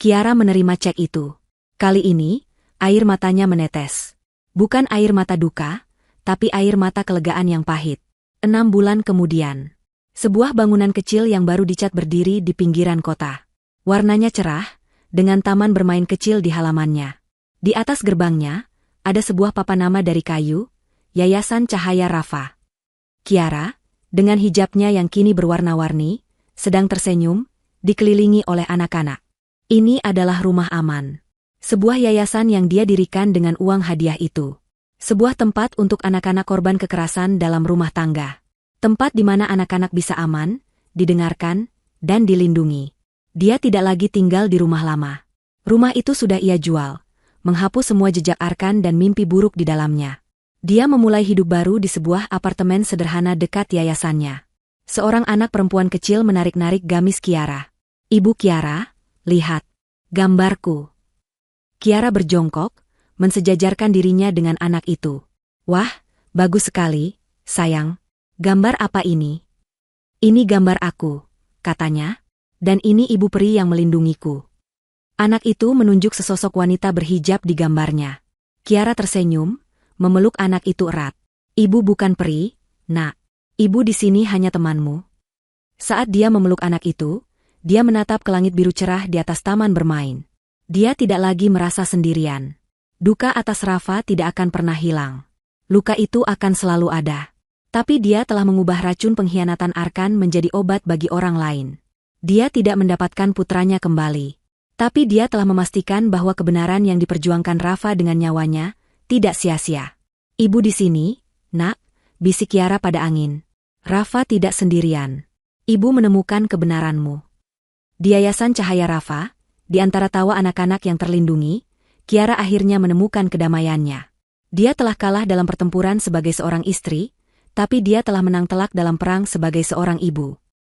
Kiara menerima cek itu. Kali ini, air matanya menetes. Bukan air mata duka, tapi air mata kelegaan yang pahit. 6 bulan kemudian, sebuah bangunan kecil yang baru dicat berdiri di pinggiran kota. Warnanya cerah, dengan taman bermain kecil di halamannya. Di atas gerbangnya, ada sebuah papan nama dari kayu, Yayasan Cahaya Rafa. Kiara, dengan hijabnya yang kini berwarna-warni, sedang tersenyum, dikelilingi oleh anak-anak. Ini adalah rumah aman. Sebuah yayasan yang dia dirikan dengan uang hadiah itu. Sebuah tempat untuk anak-anak korban kekerasan dalam rumah tangga. Tempat di mana anak-anak bisa aman, didengarkan, dan dilindungi. Dia tidak lagi tinggal di rumah lama. Rumah itu sudah ia jual, menghapus semua jejak Arkan dan mimpi buruk di dalamnya. Dia memulai hidup baru di sebuah apartemen sederhana dekat yayasannya. Seorang anak perempuan kecil menarik-narik gamis Kiara. Ibu Kiara, lihat. Gambarku. Kiara berjongkok, mensejajarkan dirinya dengan anak itu. Wah, bagus sekali, sayang. Gambar apa ini? Ini gambar aku, katanya. Dan ini ibu peri yang melindungiku. Anak itu menunjuk sesosok wanita berhijab di gambarnya. Kiara tersenyum, memeluk anak itu erat. Ibu bukan peri, nak. Ibu di sini hanya temanmu. Saat dia memeluk anak itu, dia menatap ke langit biru cerah di atas taman bermain. Dia tidak lagi merasa sendirian. Duka atas Rafa tidak akan pernah hilang. Luka itu akan selalu ada. Tapi dia telah mengubah racun pengkhianatan Arkan menjadi obat bagi orang lain. Dia tidak mendapatkan putranya kembali. Tapi dia telah memastikan bahwa kebenaran yang diperjuangkan Rafa dengan nyawanya tidak sia-sia. Ibu di sini, nak, bisik Kiara pada angin. Rafa tidak sendirian. Ibu menemukan kebenaranmu. Di Yayasan Cahaya Rafa, di antara tawa anak-anak yang terlindungi, Kiara akhirnya menemukan kedamaiannya. Dia telah kalah dalam pertempuran sebagai seorang istri, tapi dia telah menang telak dalam perang sebagai seorang ibu.